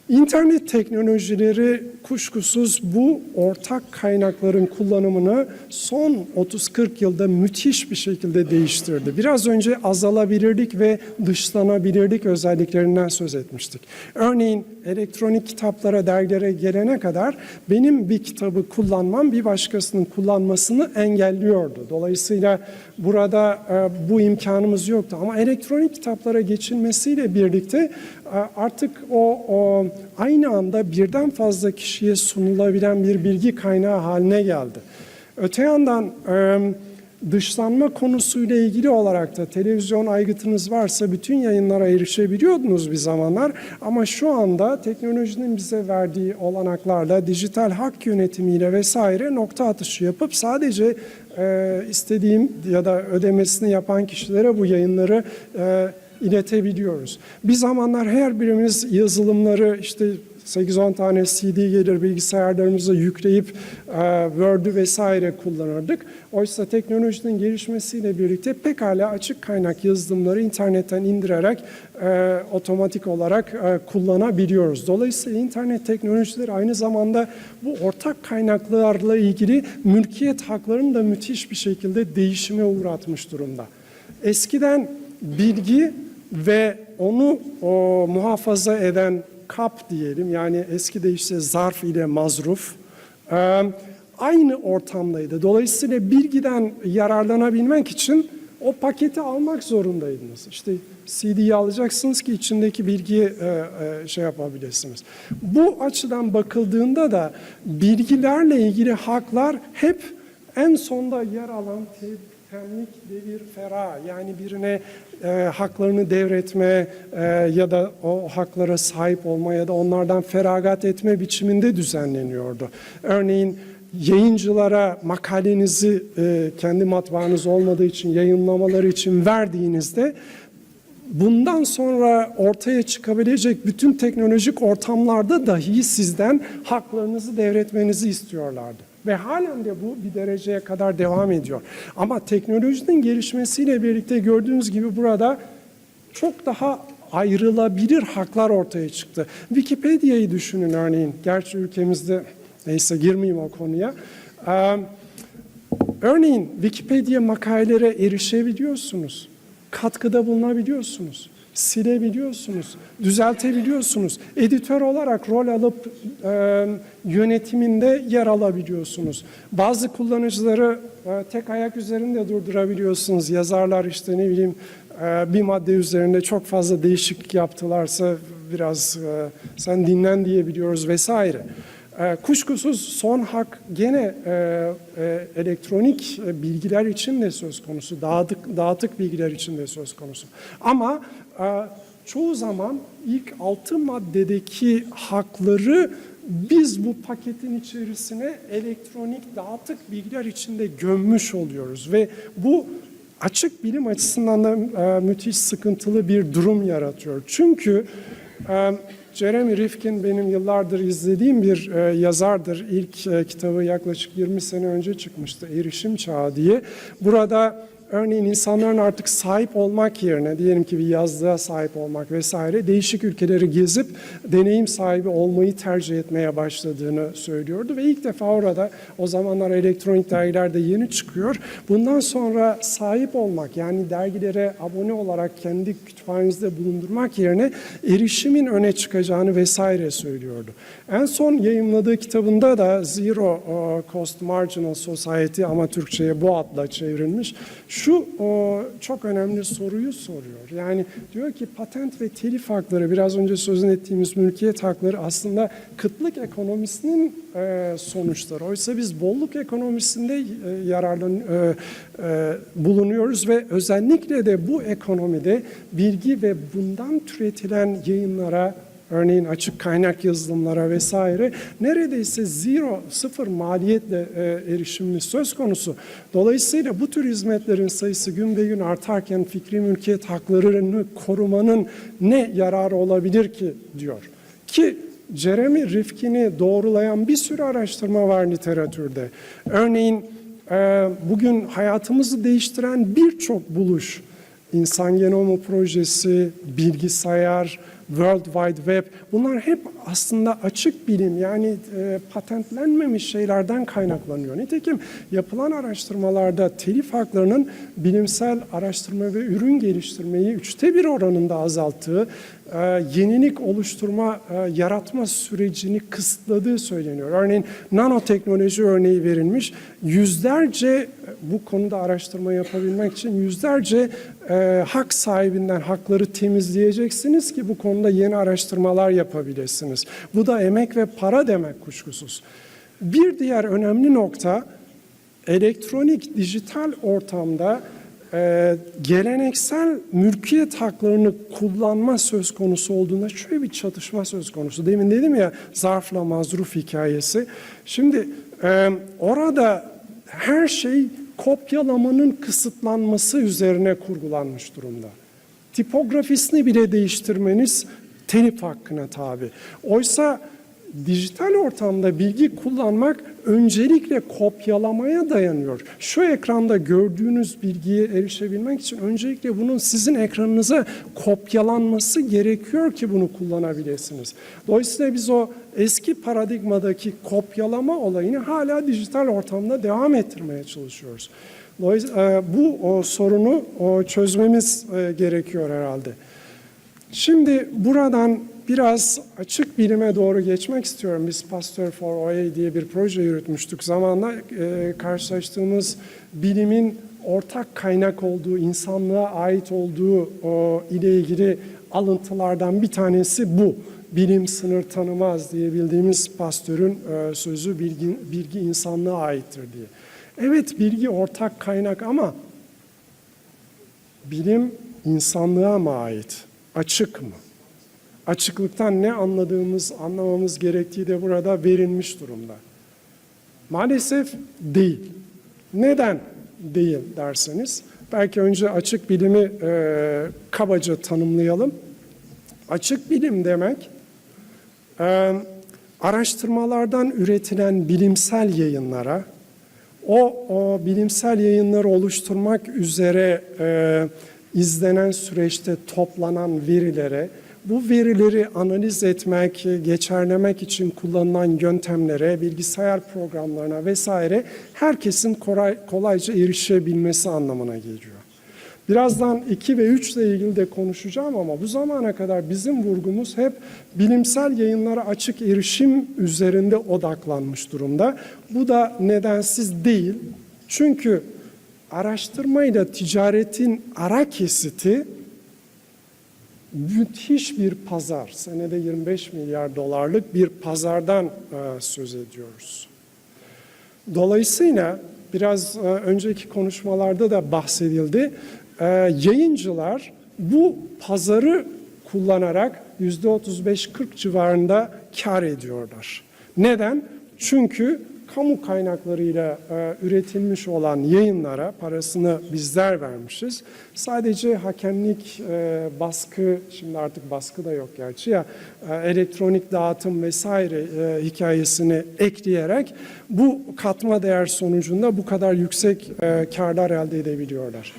İnternet teknolojileri kuşkusuz bu ortak kaynakların kullanımını son 30-40 yılda müthiş bir şekilde değiştirdi. Biraz önce azalabilirlik ve dışlanabilirlik özelliklerinden söz etmiştik. Örneğin elektronik kitaplara, dergilere gelene kadar benim bir kitabı kullanmam bir başkasının kullanmasını engelliyordu. Dolayısıyla burada bu imkanımız yoktu. Ama elektronik kitaplara geçilmesiyle birlikte artık o aynı anda birden fazla kişiye sunulabilen bir bilgi kaynağı haline geldi. Öte yandan dışlanma konusuyla ilgili olarak da televizyon aygıtınız varsa bütün yayınlara erişebiliyordunuz bir zamanlar. Ama şu anda teknolojinin bize verdiği olanaklarla, dijital hak yönetimiyle vesaire nokta atışı yapıp sadece istediğim ya da ödemesini yapan kişilere bu yayınları iletebiliyoruz. Bir zamanlar her birimiz yazılımları işte 8-10 tane CD gelir bilgisayarlarımıza yükleyip Word'ü vesaire kullanırdık. Oysa teknolojinin gelişmesiyle birlikte pekala açık kaynak yazılımları internetten indirerek otomatik olarak kullanabiliyoruz. Dolayısıyla internet teknolojileri aynı zamanda bu ortak kaynaklarla ilgili mülkiyet haklarını da müthiş bir şekilde değişime uğratmış durumda. Eskiden bilgi ve onu muhafaza eden kap diyelim, yani eski deyişle zarf ile mazruf aynı ortamdaydı. Dolayısıyla bilgiden yararlanabilmek için o paketi almak zorundaydınız. İşte CD'yi alacaksınız ki içindeki bilgiyi şey yapabilirsiniz. Bu açıdan bakıldığında da bilgilerle ilgili haklar hep en sonda yer alan temlik devir fera, yani birine haklarını devretme ya da o haklara sahip olma ya da onlardan feragat etme biçiminde düzenleniyordu. Örneğin yayıncılara makalenizi kendi matbaanız olmadığı için yayınlamaları için verdiğinizde bundan sonra ortaya çıkabilecek bütün teknolojik ortamlarda dahi sizden haklarınızı devretmenizi istiyorlardı. Ve halen de bu bir dereceye kadar devam ediyor. Ama teknolojinin gelişmesiyle birlikte gördüğünüz gibi burada çok daha ayrılabilir haklar ortaya çıktı. Wikipedia'yı düşünün örneğin. Gerçi ülkemizde, neyse girmeyeyim o konuya. Örneğin Wikipedia makalelere erişebiliyorsunuz. Katkıda bulunabiliyorsunuz. Silebiliyorsunuz, düzeltebiliyorsunuz. Editör olarak rol alıp yönetiminde yer alabiliyorsunuz. Bazı kullanıcıları tek ayak üzerinde durdurabiliyorsunuz. Yazarlar işte ne bileyim bir madde üzerinde çok fazla değişiklik yaptılarsa biraz sen dinlen diyebiliyoruz vesaire. Kuşkusuz son hak gene elektronik bilgiler için de söz konusu, dağıtık bilgiler için de söz konusu. Ama çoğu zaman ilk 6 maddedeki hakları biz bu paketin içerisine elektronik dağıtık bilgiler içinde gömmüş oluyoruz ve bu açık bilim açısından da müthiş sıkıntılı bir durum yaratıyor. Çünkü Jeremy Rifkin benim yıllardır izlediğim bir yazardır. İlk kitabı yaklaşık 20 sene önce çıkmıştı, Erişim Çağı diye. Burada örneğin insanların artık sahip olmak yerine, diyelim ki bir yazlığa sahip olmak vesaire, değişik ülkeleri gezip deneyim sahibi olmayı tercih etmeye başladığını söylüyordu. Ve ilk defa orada, o zamanlar elektronik dergiler de yeni çıkıyor. Bundan sonra sahip olmak, yani dergilere abone olarak kendi kütüphanenizde bulundurmak yerine erişimin öne çıkacağını vesaire söylüyordu. En son yayımladığı kitabında da Zero Cost Marginal Society, ama Türkçe'ye bu adla çevrilmiş, şu çok önemli soruyu soruyor. Yani diyor ki patent ve telif hakları, biraz önce sözünü ettiğimiz mülkiyet hakları aslında kıtlık ekonomisinin sonuçları. Oysa biz bolluk ekonomisinde bulunuyoruz ve özellikle de bu ekonomide bilgi ve bundan türetilen yayınlara, örneğin açık kaynak yazılımlara vesaire neredeyse sıfır maliyetle erişimli söz konusu. Dolayısıyla bu tür hizmetlerin sayısı gün be gün artarken fikri mülkiyet haklarını korumanın ne yararı olabilir ki diyor. Ki Jeremy Rifkin'i doğrulayan bir sürü araştırma var literatürde. Örneğin bugün hayatımızı değiştiren birçok buluş, İnsan Genomu Projesi, bilgisayar, World Wide Web, bunlar hep aslında açık bilim, yani patentlenmemiş şeylerden kaynaklanıyor. Nitekim yapılan araştırmalarda telif haklarının bilimsel araştırma ve ürün geliştirmeyi 1/3 oranında azalttığı, yenilik oluşturma, yaratma sürecini kısıtladığı söyleniyor. Örneğin nanoteknoloji örneği verilmiş. Yüzlerce, bu konuda araştırma yapabilmek için yüzlerce hak sahibinden hakları temizleyeceksiniz ki bu konuda yeni araştırmalar yapabilirsiniz. Bu da emek ve para demek kuşkusuz. Bir diğer önemli nokta, elektronik, dijital ortamda geleneksel mülkiyet haklarını kullanma söz konusu olduğunda şöyle bir çatışma söz konusu. Demin dedim ya, zarfla mazruf hikayesi. Şimdi orada her şey kopyalamanın kısıtlanması üzerine kurgulanmış durumda. Tipografisini bile değiştirmeniz telif hakkına tabi. Oysa dijital ortamda bilgi kullanmak öncelikle kopyalamaya dayanıyor. Şu ekranda gördüğünüz bilgiye erişebilmek için öncelikle bunun sizin ekranınıza kopyalanması gerekiyor ki bunu kullanabilirsiniz. Dolayısıyla biz o eski paradigmadaki kopyalama olayını hala dijital ortamda devam ettirmeye çalışıyoruz. Dolayısıyla bu sorunu çözmemiz gerekiyor herhalde. Şimdi buradan biraz açık bilime doğru geçmek istiyorum. Biz Pasteur for OA diye bir proje yürütmüştük zamanla. Karşılaştığımız bilimin ortak kaynak olduğu, insanlığa ait olduğu ile ilgili alıntılardan bir tanesi bu. Bilim sınır tanımaz diye bildiğimiz Pasteur'ün sözü, bilgi insanlığa aittir diye. Evet, bilgi ortak kaynak ama bilim insanlığa mı ait? Açık mı? Açıklıktan ne anlamamız gerektiği de burada verilmiş durumda. Maalesef değil. Neden değil derseniz, belki önce açık bilimi kabaca tanımlayalım. Açık bilim demek, araştırmalardan üretilen bilimsel yayınlara, o bilimsel yayınları oluşturmak üzere izlenen süreçte toplanan verilere, bu verileri analiz etmek, geçerlemek için kullanılan yöntemlere, bilgisayar programlarına vesaire herkesin kolayca erişebilmesi anlamına geliyor. Birazdan 2 ve 3 ile ilgili de konuşacağım ama bu zamana kadar bizim vurgumuz hep bilimsel yayınlara açık erişim üzerinde odaklanmış durumda. Bu da nedensiz değil. Çünkü araştırmayla ticaretin ara kesiti müthiş bir pazar. Senede 25 milyar dolarlık bir pazardan söz ediyoruz. Dolayısıyla biraz önceki konuşmalarda da bahsedildi. Yayıncılar bu pazarı kullanarak %35-40 civarında kar ediyorlar. Neden? Çünkü kamu kaynaklarıyla üretilmiş olan yayınlara parasını bizler vermişiz. Sadece hakemlik, baskı, şimdi artık baskı da yok gerçi ya, elektronik dağıtım vesaire hikayesini ekleyerek bu katma değer sonucunda bu kadar yüksek karlar elde edebiliyorlar.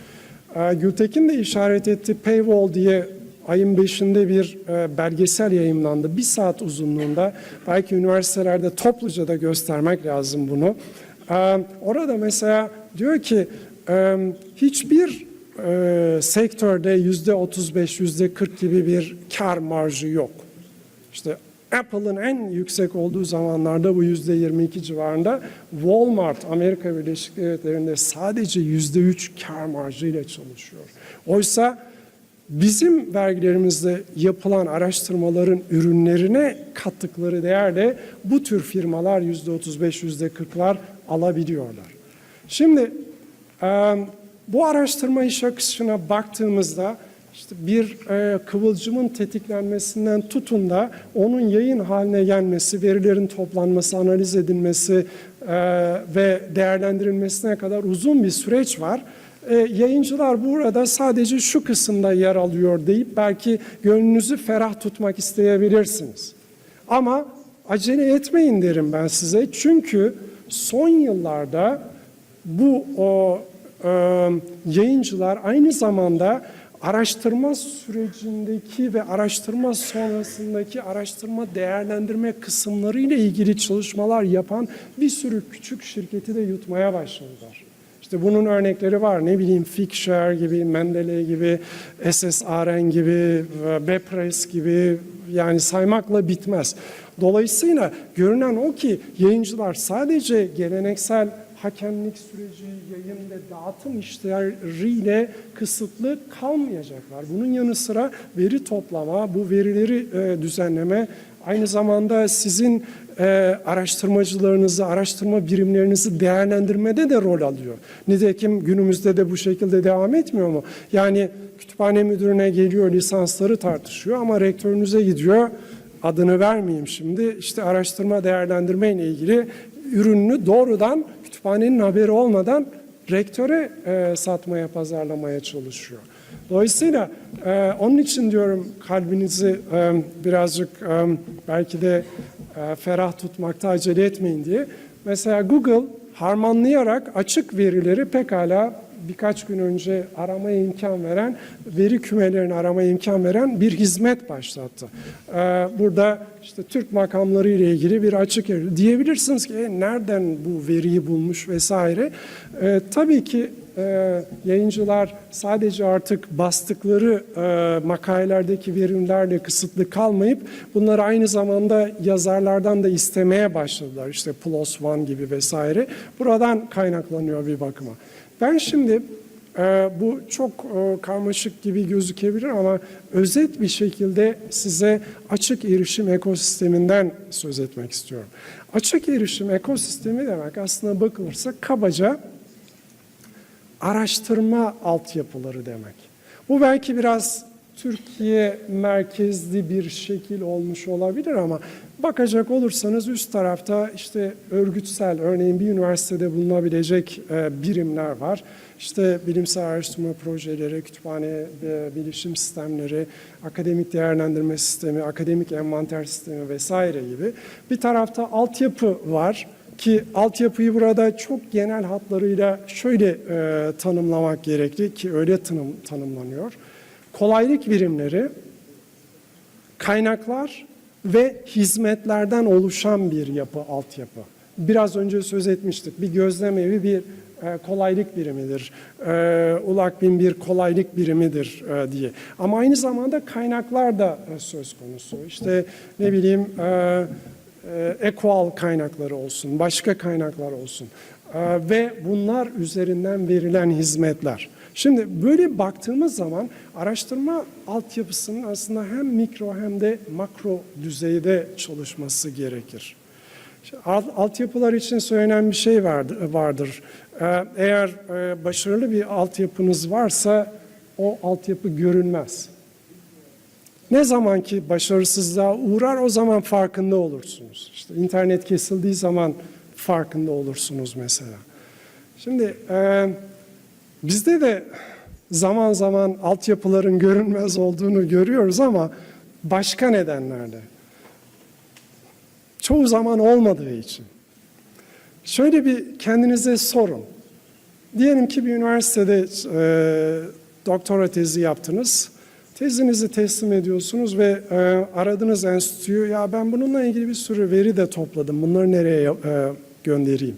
Gültekin de işaret etti, Paywall diye ayın 5'inde bir belgesel yayımlandı. 1 saat uzunluğunda. Belki üniversitelerde topluca da göstermek lazım bunu. Orada mesela diyor ki hiçbir sektörde %35, %40 gibi bir kar marjı yok. İşte Apple'ın en yüksek olduğu zamanlarda bu %22 civarında. Walmart, Amerika Birleşik Devletleri'nde sadece %3 kar marjıyla çalışıyor. Oysa bizim vergilerimizle yapılan araştırmaların ürünlerine kattıkları değerle bu tür firmalar %35, %40'lar alabiliyorlar. Şimdi bu araştırma iş akışına baktığımızda işte bir kıvılcımın tetiklenmesinden tutun da onun yayın haline gelmesi, verilerin toplanması, analiz edilmesi ve değerlendirilmesine kadar uzun bir süreç var. Yayıncılar burada sadece şu kısımda yer alıyor deyip belki gönlünüzü ferah tutmak isteyebilirsiniz. Ama acele etmeyin derim ben size. Çünkü son yıllarda bu yayıncılar aynı zamanda araştırma sürecindeki ve araştırma sonrasındaki araştırma değerlendirme kısımları ile ilgili çalışmalar yapan bir sürü küçük şirketi de yutmaya başladılar. İşte bunun örnekleri var. Ne bileyim Figshare gibi, Mendeley gibi, SSRN gibi, Bepres gibi, yani saymakla bitmez. Dolayısıyla görünen o ki yayıncılar sadece geleneksel hakemlik süreci, yayın ve dağıtım işleriyle kısıtlı kalmayacaklar. Bunun yanı sıra veri toplama, bu verileri düzenleme, aynı zamanda sizin araştırmacılarınızı, araştırma birimlerinizi değerlendirmede de rol alıyor. Nitekim günümüzde de bu şekilde devam etmiyor mu? Yani kütüphane müdürüne geliyor, lisansları tartışıyor ama rektörünüze gidiyor, adını vermeyeyim şimdi, işte araştırma değerlendirme ile ilgili ürününü doğrudan kütüphanenin haberi olmadan rektöre satmaya, pazarlamaya çalışıyor. Dolayısıyla onun için diyorum kalbinizi birazcık belki de ferah tutmakta acele etmeyin diye. Mesela Google harmanlayarak açık verileri pekala birkaç gün önce aramaya imkan veren, veri kümelerini aramaya imkan veren bir hizmet başlattı. Burada işte Türk makamları ile ilgili bir açık veri. Diyebilirsiniz ki nereden bu veriyi bulmuş vesaire. Tabii ki yayıncılar sadece artık bastıkları makalelerdeki verimlerle kısıtlı kalmayıp bunları aynı zamanda yazarlardan da istemeye başladılar. İşte PLOS ONE gibi vesaire. Buradan kaynaklanıyor bir bakıma. Ben şimdi bu çok karmaşık gibi gözükebilir ama özet bir şekilde size açık erişim ekosisteminden söz etmek istiyorum. Açık erişim ekosistemi demek aslında bakılırsa kabaca araştırma altyapıları demek. Bu belki biraz Türkiye merkezli bir şekil olmuş olabilir ama bakacak olursanız üst tarafta işte örgütsel, örneğin bir üniversitede bulunabilecek birimler var. İşte bilimsel araştırma projeleri, kütüphane, bilişim sistemleri, akademik değerlendirme sistemi, akademik envanter sistemi vesaire gibi. Bir tarafta altyapı var ki altyapıyı burada çok genel hatlarıyla şöyle tanımlamak gerekli ki öyle tanımlanıyor. Kolaylık birimleri, kaynaklar ve hizmetlerden oluşan bir yapı, altyapı. Biraz önce söz etmiştik. Bir gözlem evi bir kolaylık birimidir. ULAKBİM bir kolaylık birimidir diye. Ama aynı zamanda kaynaklar da söz konusu. İşte ne bileyim equal kaynakları olsun, başka kaynaklar olsun. Ve bunlar üzerinden verilen hizmetler. Şimdi böyle baktığımız zaman araştırma altyapısının aslında hem mikro hem de makro düzeyde çalışması gerekir. Altyapılar için söylenen bir şey vardır. Eğer başarılı bir altyapınız varsa o altyapı görünmez. Ne zaman ki başarısızlığa uğrar o zaman farkında olursunuz. İşte internet kesildiği zaman farkında olursunuz mesela. Şimdi bizde de zaman zaman altyapıların görünmez olduğunu görüyoruz ama başka nedenlerle. Çoğu zaman olmadığı için. Şöyle bir kendinize sorun. Diyelim ki bir üniversitede doktora tezi yaptınız. Tezinizi teslim ediyorsunuz ve aradığınız enstitüyü, ya ben bununla ilgili bir sürü veri de topladım. Bunları nereye göndereyim?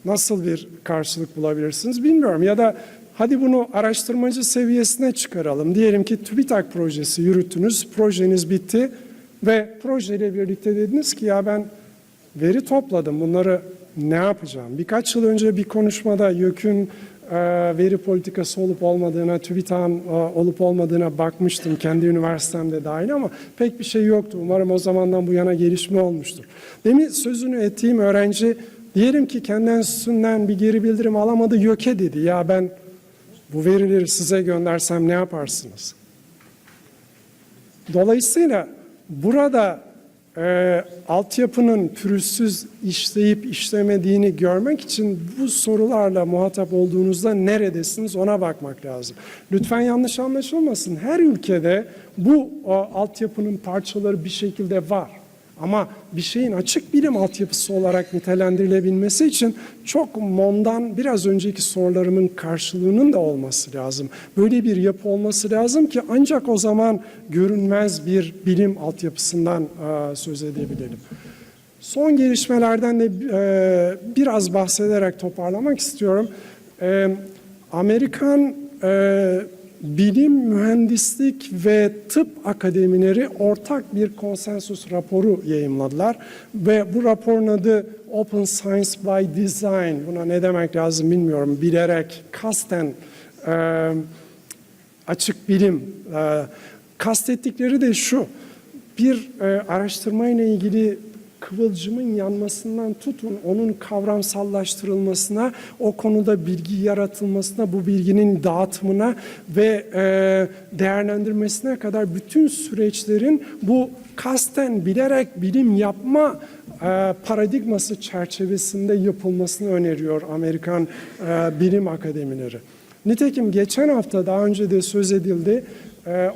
Nasıl bir karşılık bulabilirsiniz bilmiyorum. Ya da hadi bunu araştırmacı seviyesine çıkaralım. Diyelim ki TÜBİTAK projesi yürüttünüz, projeniz bitti ve projeyle birlikte dediniz ki ya ben veri topladım, bunları ne yapacağım? Birkaç yıl önce bir konuşmada YÖK'ün veri politikası olup olmadığına, TÜBİTAK'ın olup olmadığına bakmıştım. Kendi üniversitemde dahil ama pek bir şey yoktu. Umarım o zamandan bu yana gelişme olmuştur. Demin sözünü ettiğim öğrenci diyelim ki kendi enstitüsünden bir geri bildirim alamadı, YÖK'e dedi. Ya ben bu verileri size göndersem ne yaparsınız? Dolayısıyla burada altyapının pürüzsüz işleyip işlemediğini görmek için bu sorularla muhatap olduğunuzda neredesiniz ona bakmak lazım. Lütfen yanlış anlaşılmasın. Her ülkede bu altyapının parçaları bir şekilde var. Ama bir şeyin açık bilim altyapısı olarak nitelendirilebilmesi için çok mondan biraz önceki sorularımın karşılığının da olması lazım. Böyle bir yapı olması lazım ki ancak o zaman görünmez bir bilim altyapısından söz edebilelim. Son gelişmelerden de biraz bahsederek toparlamak istiyorum. Amerikan bilim, mühendislik ve tıp akademileri ortak bir konsensus raporu yayımladılar. Ve bu raporun adı Open Science by Design. Buna ne demek lazım bilmiyorum. Bilerek, kasten açık bilim. Kastettikleri de şu. Bir araştırmayla ilgili kıvılcımın yanmasından tutun, onun kavramsallaştırılmasına, o konuda bilgi yaratılmasına, bu bilginin dağıtımına ve değerlendirmesine kadar bütün süreçlerin bu kasten bilerek bilim yapma paradigması çerçevesinde yapılmasını öneriyor Amerikan bilim akademileri. Nitekim geçen hafta daha önce de söz edildi,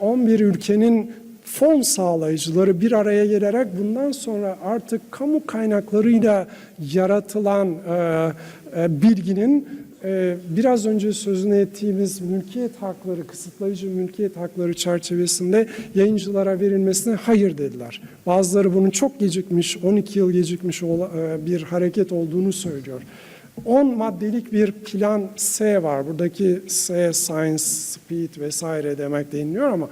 11 ülkenin fon sağlayıcıları bir araya gelerek bundan sonra artık kamu kaynaklarıyla yaratılan bilginin biraz önce sözünü ettiğimiz mülkiyet hakları, kısıtlayıcı mülkiyet hakları çerçevesinde yayıncılara verilmesine hayır dediler. Bazıları bunun çok gecikmiş, 12 yıl gecikmiş bir hareket olduğunu söylüyor. 10 maddelik bir plan S var. Buradaki S, science, speed vesaire demek deniliyor ama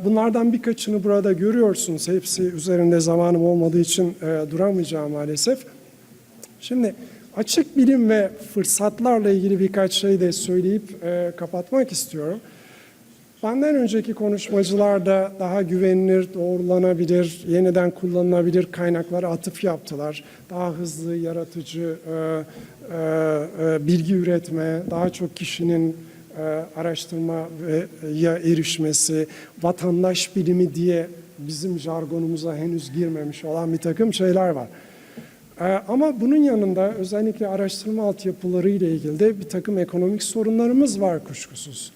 bunlardan birkaçını burada görüyorsunuz. Hepsi üzerinde zamanım olmadığı için duramayacağım maalesef. Şimdi açık bilim ve fırsatlarla ilgili birkaç şey de söyleyip kapatmak istiyorum. Benden önceki konuşmacılar da daha güvenilir, doğrulanabilir, yeniden kullanılabilir kaynaklara atıf yaptılar. Daha hızlı, yaratıcı bilgi üretme, daha çok kişinin araştırmaya erişmesi, vatandaş bilimi diye bizim jargonumuza henüz girmemiş olan bir takım şeyler var. Ama bunun yanında özellikle araştırma altyapıları ile ilgili de bir takım ekonomik sorunlarımız var kuşkusuz.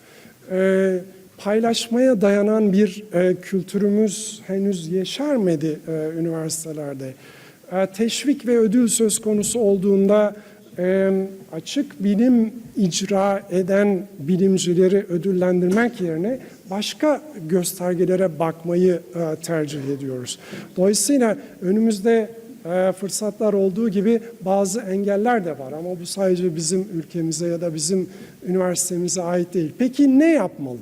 Paylaşmaya dayanan bir kültürümüz henüz yeşermedi üniversitelerde. Teşvik ve ödül söz konusu olduğunda açık bilim icra eden bilimcileri ödüllendirmek yerine başka göstergelere bakmayı tercih ediyoruz. Dolayısıyla önümüzde fırsatlar olduğu gibi bazı engeller de var ama bu sadece bizim ülkemize ya da bizim üniversitemize ait değil. Peki ne yapmalı?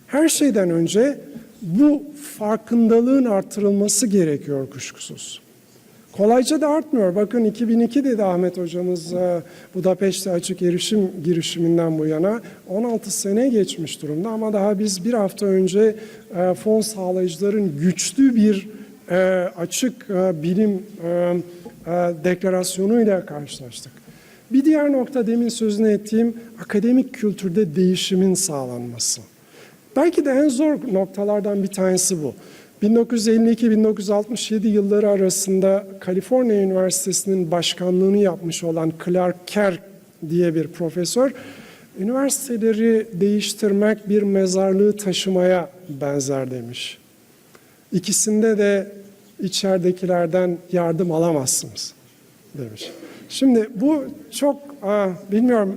Her şeyden önce bu farkındalığın artırılması gerekiyor kuşkusuz. Kolayca da artmıyor. Bakın 2002'de de Ahmet hocamız Budapeşte açık erişim girişiminden bu yana 16 sene geçmiş durumda ama daha biz bir hafta önce fon sağlayıcıların güçlü bir açık bilim deklarasyonuyla karşılaştık. Bir diğer nokta demin sözünü ettiğim akademik kültürde değişimin sağlanması. Belki de en zor noktalardan bir tanesi bu. 1952-1967 yılları arasında Kaliforniya Üniversitesi'nin başkanlığını yapmış olan Clark Kerr diye bir profesör, üniversiteleri değiştirmek bir mezarlığı taşımaya benzer demiş. İkisinde de içeridekilerden yardım alamazsınız demiş. Şimdi bu çok bilmiyorum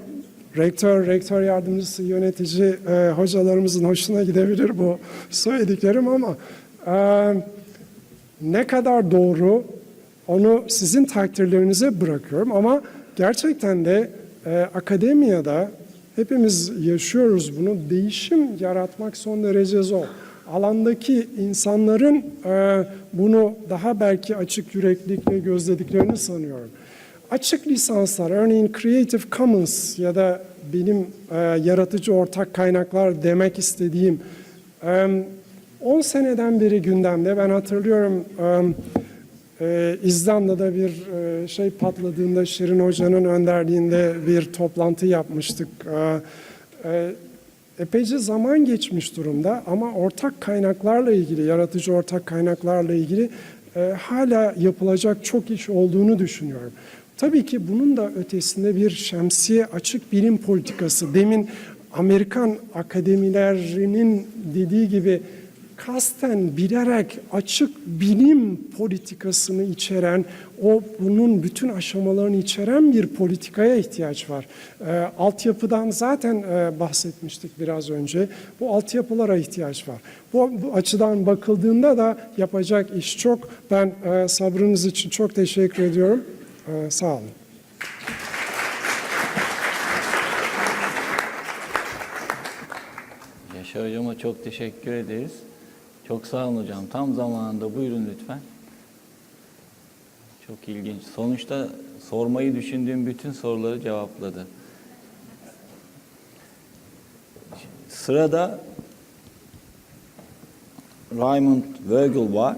rektör yardımcısı, yönetici hocalarımızın hoşuna gidebilir bu söylediklerim ama ne kadar doğru onu sizin takdirlerinize bırakıyorum ama gerçekten de akademiyada hepimiz yaşıyoruz bunu. Değişim yaratmak son derece zor. Alandaki insanların bunu daha belki açık yüreklilikle gözlediklerini sanıyorum. Açık lisanslar, örneğin Creative Commons ya da benim yaratıcı ortak kaynaklar demek istediğim 10 seneden beri gündemde. Ben hatırlıyorum İzlanda'da bir şey patladığında Şirin Hoca'nın önderliğinde bir toplantı yapmıştık. Epeyce zaman geçmiş durumda ama ortak kaynaklarla ilgili, yaratıcı ortak kaynaklarla ilgili hala yapılacak çok iş olduğunu düşünüyorum. Tabii ki bunun da ötesinde bir şemsiye açık bilim politikası. Demin Amerikan akademilerinin dediği gibi kasten bilerek açık bilim politikasını içeren, bunun bütün aşamalarını içeren bir politikaya ihtiyaç var. Altyapıdan zaten bahsetmiştik biraz önce. Bu altyapılara ihtiyaç var. Bu açıdan bakıldığında da yapacak iş çok. Ben sabrınız için çok teşekkür ediyorum. Sağ olun. Yaşar Hocam'a çok teşekkür ederiz. Çok sağ olun hocam. Tam zamanında buyurun lütfen. Çok ilginç. Sonuçta sormayı düşündüğüm bütün soruları cevapladı. Sırada Raymond Vögel var.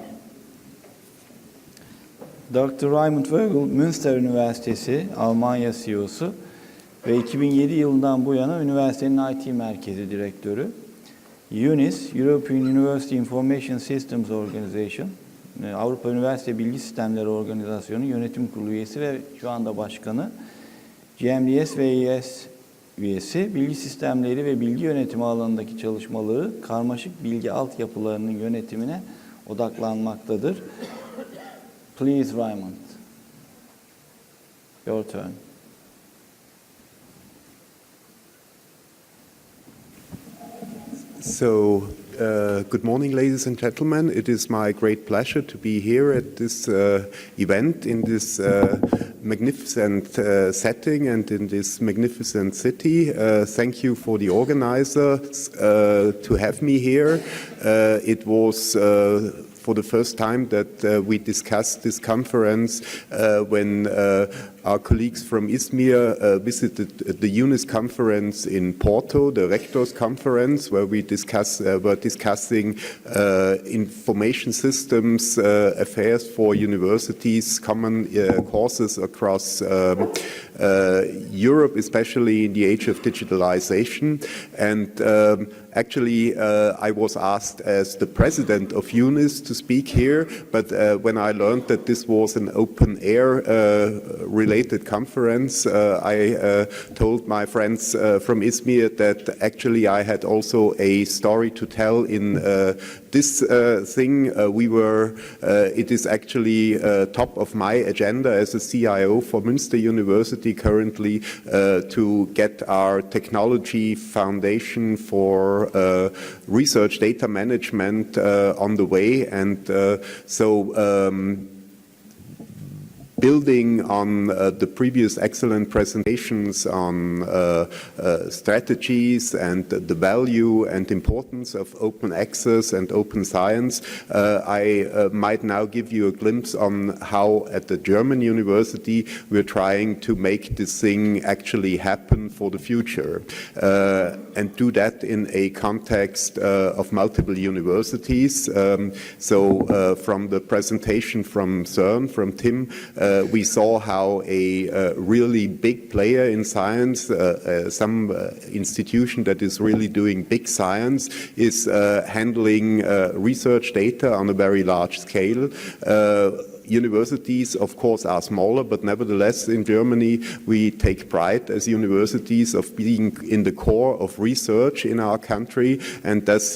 Dr. Raymond Vögel, Münster Üniversitesi, Almanya CEO'su ve 2007 yılından bu yana üniversitenin IT Merkezi Direktörü. UNIS, European University Information Systems Organization, Avrupa Üniversite Bilgi Sistemleri Organizasyonu Yönetim Kurulu üyesi ve şu anda başkanı. GMDS ve ES üyesi, bilgi sistemleri ve bilgi yönetimi alanındaki çalışmaları karmaşık bilgi altyapılarının yönetimine odaklanmaktadır. Please, Raymond. Your turn. So, good morning, ladies and gentlemen. It is my great pleasure to be here at this event in this magnificent setting and in this magnificent city. Thank you for the organizers to have me here. It was for the first time that we discussed this conference when our colleagues from Izmir visited the UNIS conference in Porto, the Rektors conference, where we were discussing information systems affairs for universities, common courses across Europe, especially in the age of digitalization. And actually, I was asked as the president of UNIS to speak here, but when I learned that this was an open air related conference, I told my friends from Izmir that actually I had also a story to tell in this thing. It is actually top of my agenda as a CIO for Münster University currently to get our technology foundation for research data management on the way, and building on the previous excellent presentations on strategies and the value and importance of open access and open science, I might now give you a glimpse on how at the German university we're trying to make this thing actually happen for the future, and do that in a context of multiple universities. From the presentation from CERN, from Tim, we saw how a really big player in science, some institution that is really doing big science, is handling research data on a very large scale. Universities, of course, are smaller, but nevertheless, in Germany, we take pride as universities of being in the core of research in our country, and thus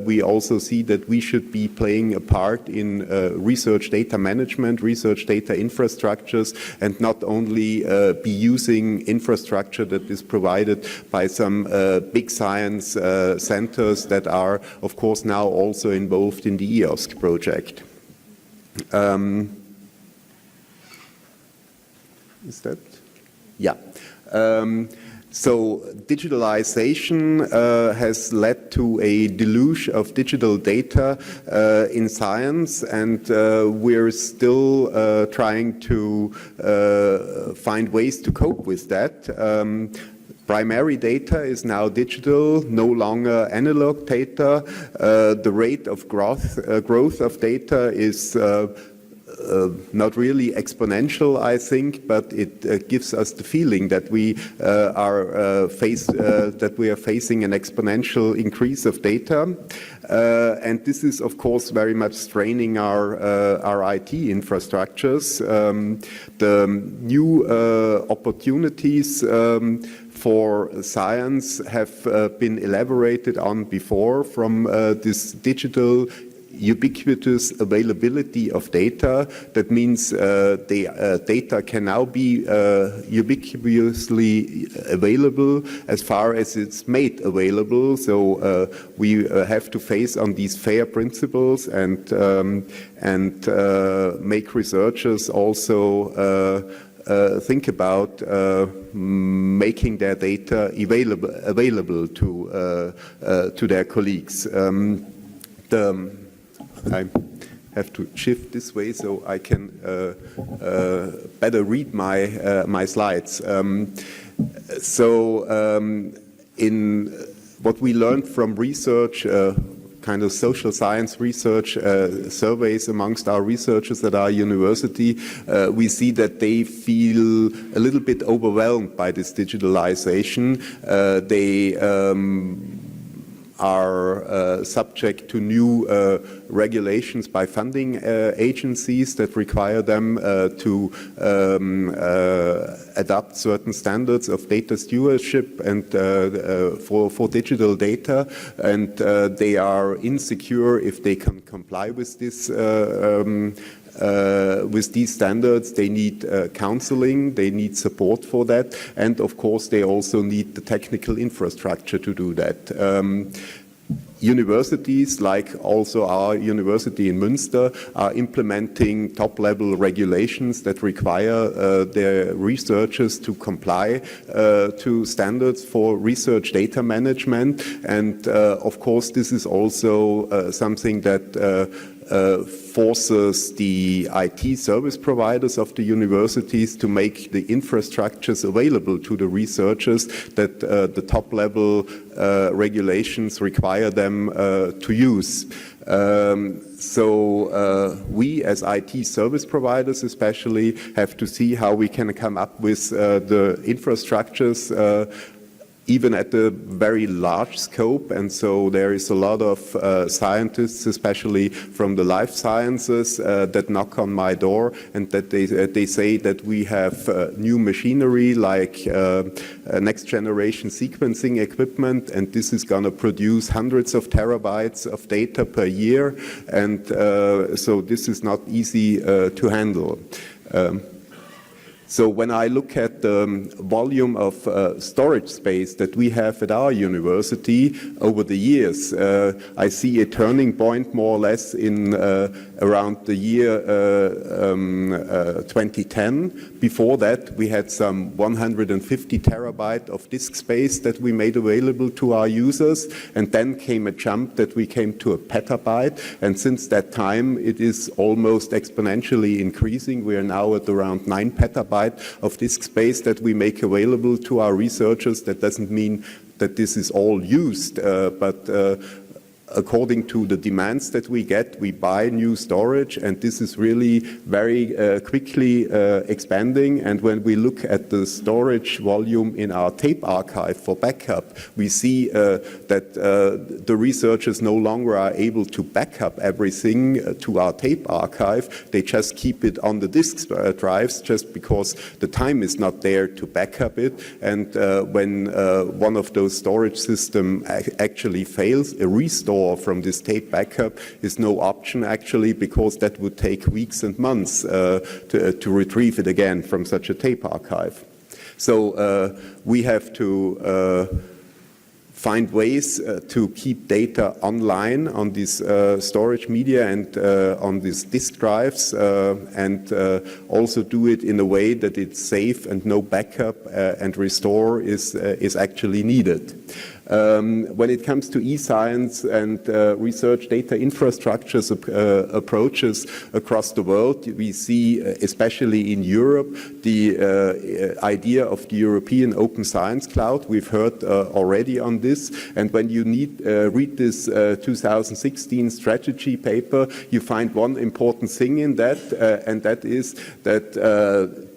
we also see that we should be playing a part in research data management, research data infrastructures, and not only be using infrastructure that is provided by some big science centers that are, of course, now also involved in the EOSC project. Is that? Yeah. So digitalization has led to a deluge of digital data in science, and we're still trying to find ways to cope with that. Primary data is now digital, no longer analog data. The rate of growth of data is not really exponential, I think, but it gives us the feeling that we are facing an exponential increase of data, and this is, of course, very much straining our IT infrastructures. The new opportunities for science have been elaborated on before, from this digital ubiquitous availability of data. That means the data can now be ubiquitously available as far as it's made available. So we have to face on these FAIR principles and make researchers also think about making their data available to their colleagues. I have to shift this way so I can better read my slides. In what we learned from research, kind of social science research surveys amongst our researchers at our university, we see that they feel a little bit overwhelmed by this digitalization. They are subject to new regulations by funding agencies that require them to adopt certain standards of data stewardship and for digital data, and they are insecure if they can comply with this. With these standards, they need counseling, they need support for that, and of course they also need the technical infrastructure to do that. Universities, like also our university in Münster, are implementing top-level regulations that require their researchers to comply to standards for research data management. And of course, this is also something that forces the IT service providers of the universities to make the infrastructures available to the researchers that the top-level regulations require them to use. We as IT service providers especially have to see how we can come up with the infrastructures even at a very large scope, and so there is a lot of scientists, especially from the life sciences, that knock on my door and that they say that we have new machinery like next generation sequencing equipment, and this is going to produce hundreds of terabytes of data per year, and so this is not easy to handle. So when I look at the volume of storage space that we have at our university over the years, I see a turning point more or less in around the year 2010. Before that, we had some 150 terabyte of disk space that we made available to our users, and then came a jump that we came to a petabyte, and since that time it is almost exponentially increasing. We are now at around 9 petabytes of disk space that we make available to our researchers. That doesn't mean that this is all used, but according to the demands that we get, we buy new storage, and this is really very quickly expanding. And when we look at the storage volume in our tape archive for backup, we see that the researchers no longer are able to back up everything to our tape archive. They just keep it on the disk drives just because the time is not there to back up it. And when one of those storage systems actually fails, a restore from this tape backup is no option actually, because that would take weeks and months to retrieve it again from such a tape archive. So we have to find ways to keep data online on these storage media and on these disk drives, and also do it in a way that it's safe and no backup and restore is actually needed. When it comes to e-science and research data infrastructures approaches across the world, we see, especially in Europe, the idea of the European Open Science Cloud. We've heard already on this, and when you read this 2016 strategy paper, you find one important thing in that, and that is that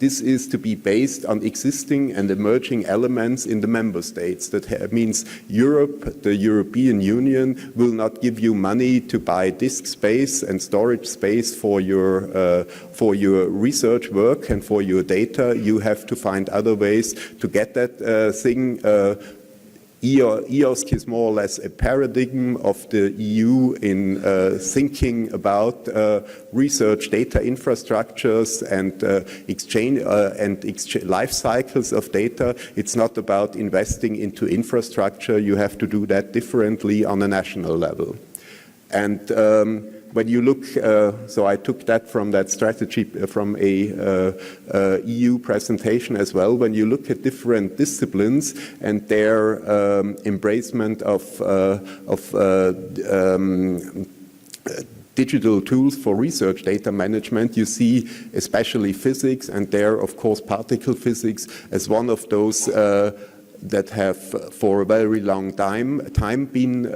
this is to be based on existing and emerging elements in the member states. That means Europe, the European Union, will not give you money to buy disk space and storage space for your research work and for your data. You have to find other ways to get that thing. EOSC is more or less a paradigm of the EU in thinking about research data infrastructures and exchange life cycles of data. It's not about investing into infrastructure. You have to do that differently on a national level. And when you look, so I took that from that strategy from a EU presentation as well. When you look at different disciplines and their embracement of digital tools for research data management, you see especially physics, and there, of course, particle physics as one of those that have for a very long time been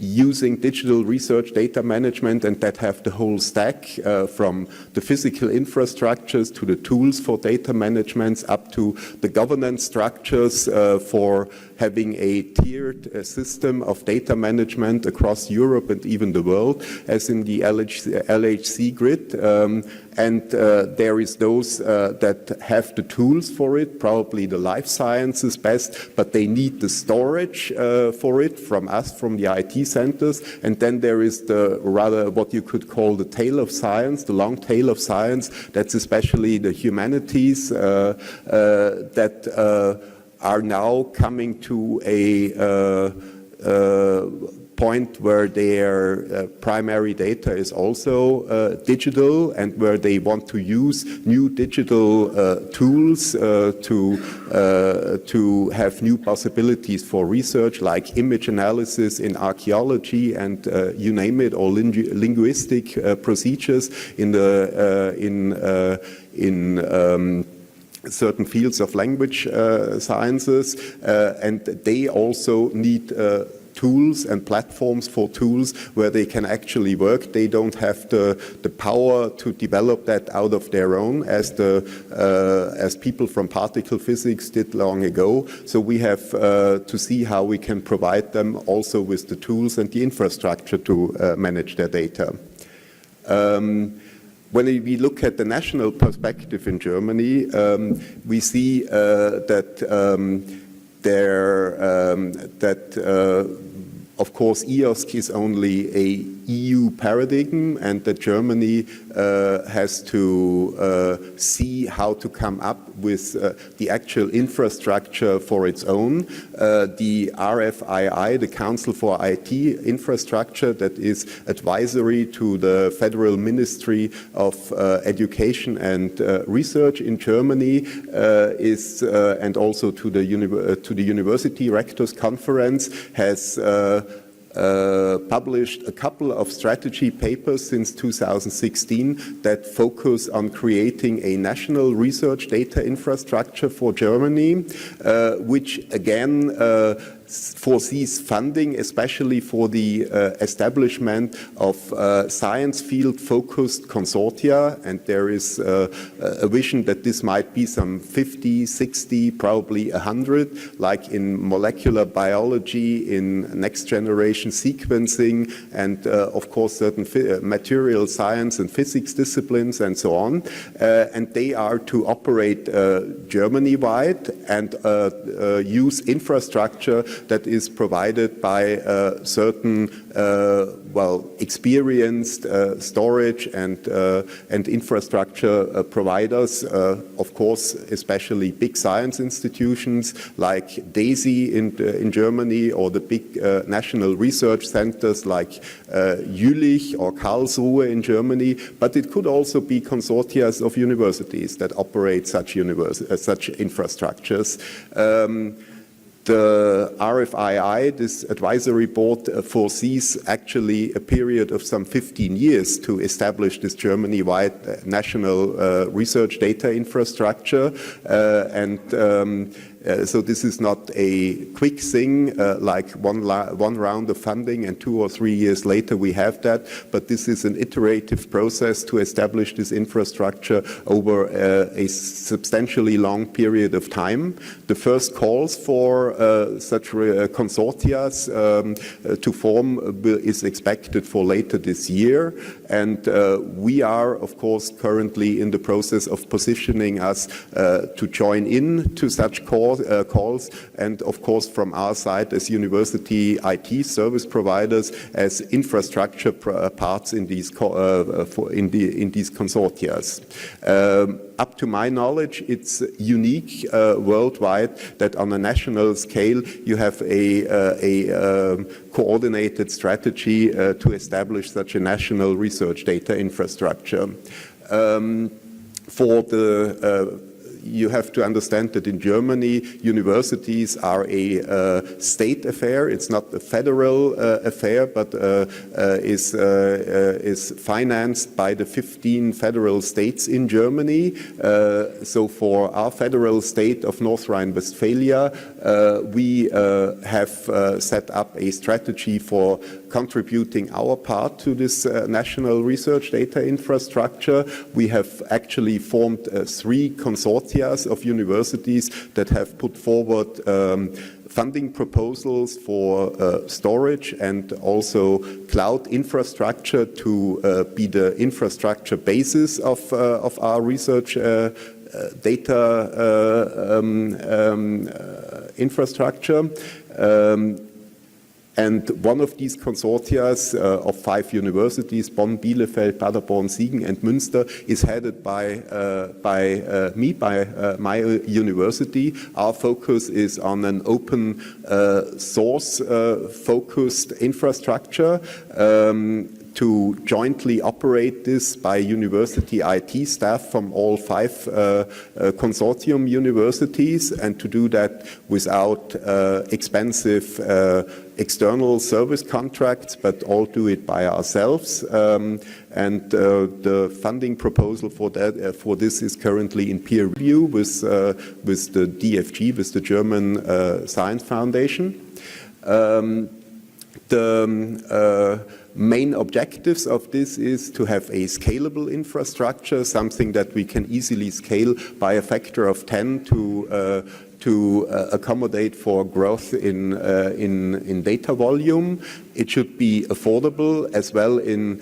using digital research data management, and that have the whole stack from the physical infrastructures to the tools for data management up to the governance structures for having a tiered system of data management across Europe and even the world, as in the LHC grid. And there is those that have the tools for it, probably the life sciences best, but they need the storage for it from us, from the IT centers. And then there is the rather what you could call the tail of science, the long tail of science. That's especially the humanities that are now coming to a point where their primary data is also digital, and where they want to use new digital tools to have new possibilities for research, like image analysis in archaeology and you name it, or linguistic procedures in certain fields of language sciences, and they also need tools and platforms for tools where they can actually work. They don't have the power to develop that out of their own as people from particle physics did long ago. So we have to see how we can provide them also with the tools and the infrastructure to manage their data. When we look at the national perspective in Germany, we see that of course, EOSC is only a EU paradigm, and that Germany has to see how to come up with the actual infrastructure for its own. The RFII, the Council for IT Infrastructure, that is advisory to the Federal Ministry of Education and Research in Germany, and also to the University Rectors Conference, has published a couple of strategy papers since 2016 that focus on creating a national research data infrastructure for Germany, which again foresees funding, especially for the establishment of science field-focused consortia, and there is a vision that this might be some 50, 60, probably 100, like in molecular biology, in next-generation sequencing, and of course certain material science and physics disciplines and so on. And they are to operate Germany-wide and use infrastructure that is provided by certain experienced storage and infrastructure providers, of course, especially big science institutions like DESI in Germany, or the big national research centers like Jülich or Karlsruhe in Germany, but it could also be consortia of universities that operate such infrastructures. The RFII, this advisory board, foresees actually a period of some 15 years to establish this Germany-wide national research data infrastructure. So this is not a quick thing, like one round of funding and 2 or 3 years later we have that, but this is an iterative process to establish this infrastructure over a substantially long period of time. The first calls for such consortia to form is expected for later this year, and we are, of course, currently in the process of positioning us to join in to such calls, and of course from our side as university IT service providers, as infrastructure parts in these consortia. Up to my knowledge, it's unique worldwide that on a national scale you have a coordinated strategy to establish such a national research data infrastructure. You have to understand that in Germany, universities are a state affair. It's not a federal affair, but is financed by the 15 federal states in Germany. So for our federal state of North Rhine-Westphalia, we have set up a strategy for contributing our part to this national research data infrastructure. We have actually formed 3 consortia of universities that have put forward funding proposals for storage and also cloud infrastructure to be the infrastructure basis of our research data infrastructure. And one of these consortia of 5 universities, Bonn, Bielefeld, Paderborn, Siegen, and Münster, is headed by my university. Our focus is on an open source focused infrastructure. To jointly operate this by university IT staff from all 5 consortium universities, and to do that without expensive external service contracts, but all do it by ourselves. And the funding proposal for this is currently in peer review with the DFG, with the German Science Foundation. The main objectives of this is to have a scalable infrastructure, something that we can easily scale by a factor of 10 to accommodate for growth in data volume. It should be affordable as well in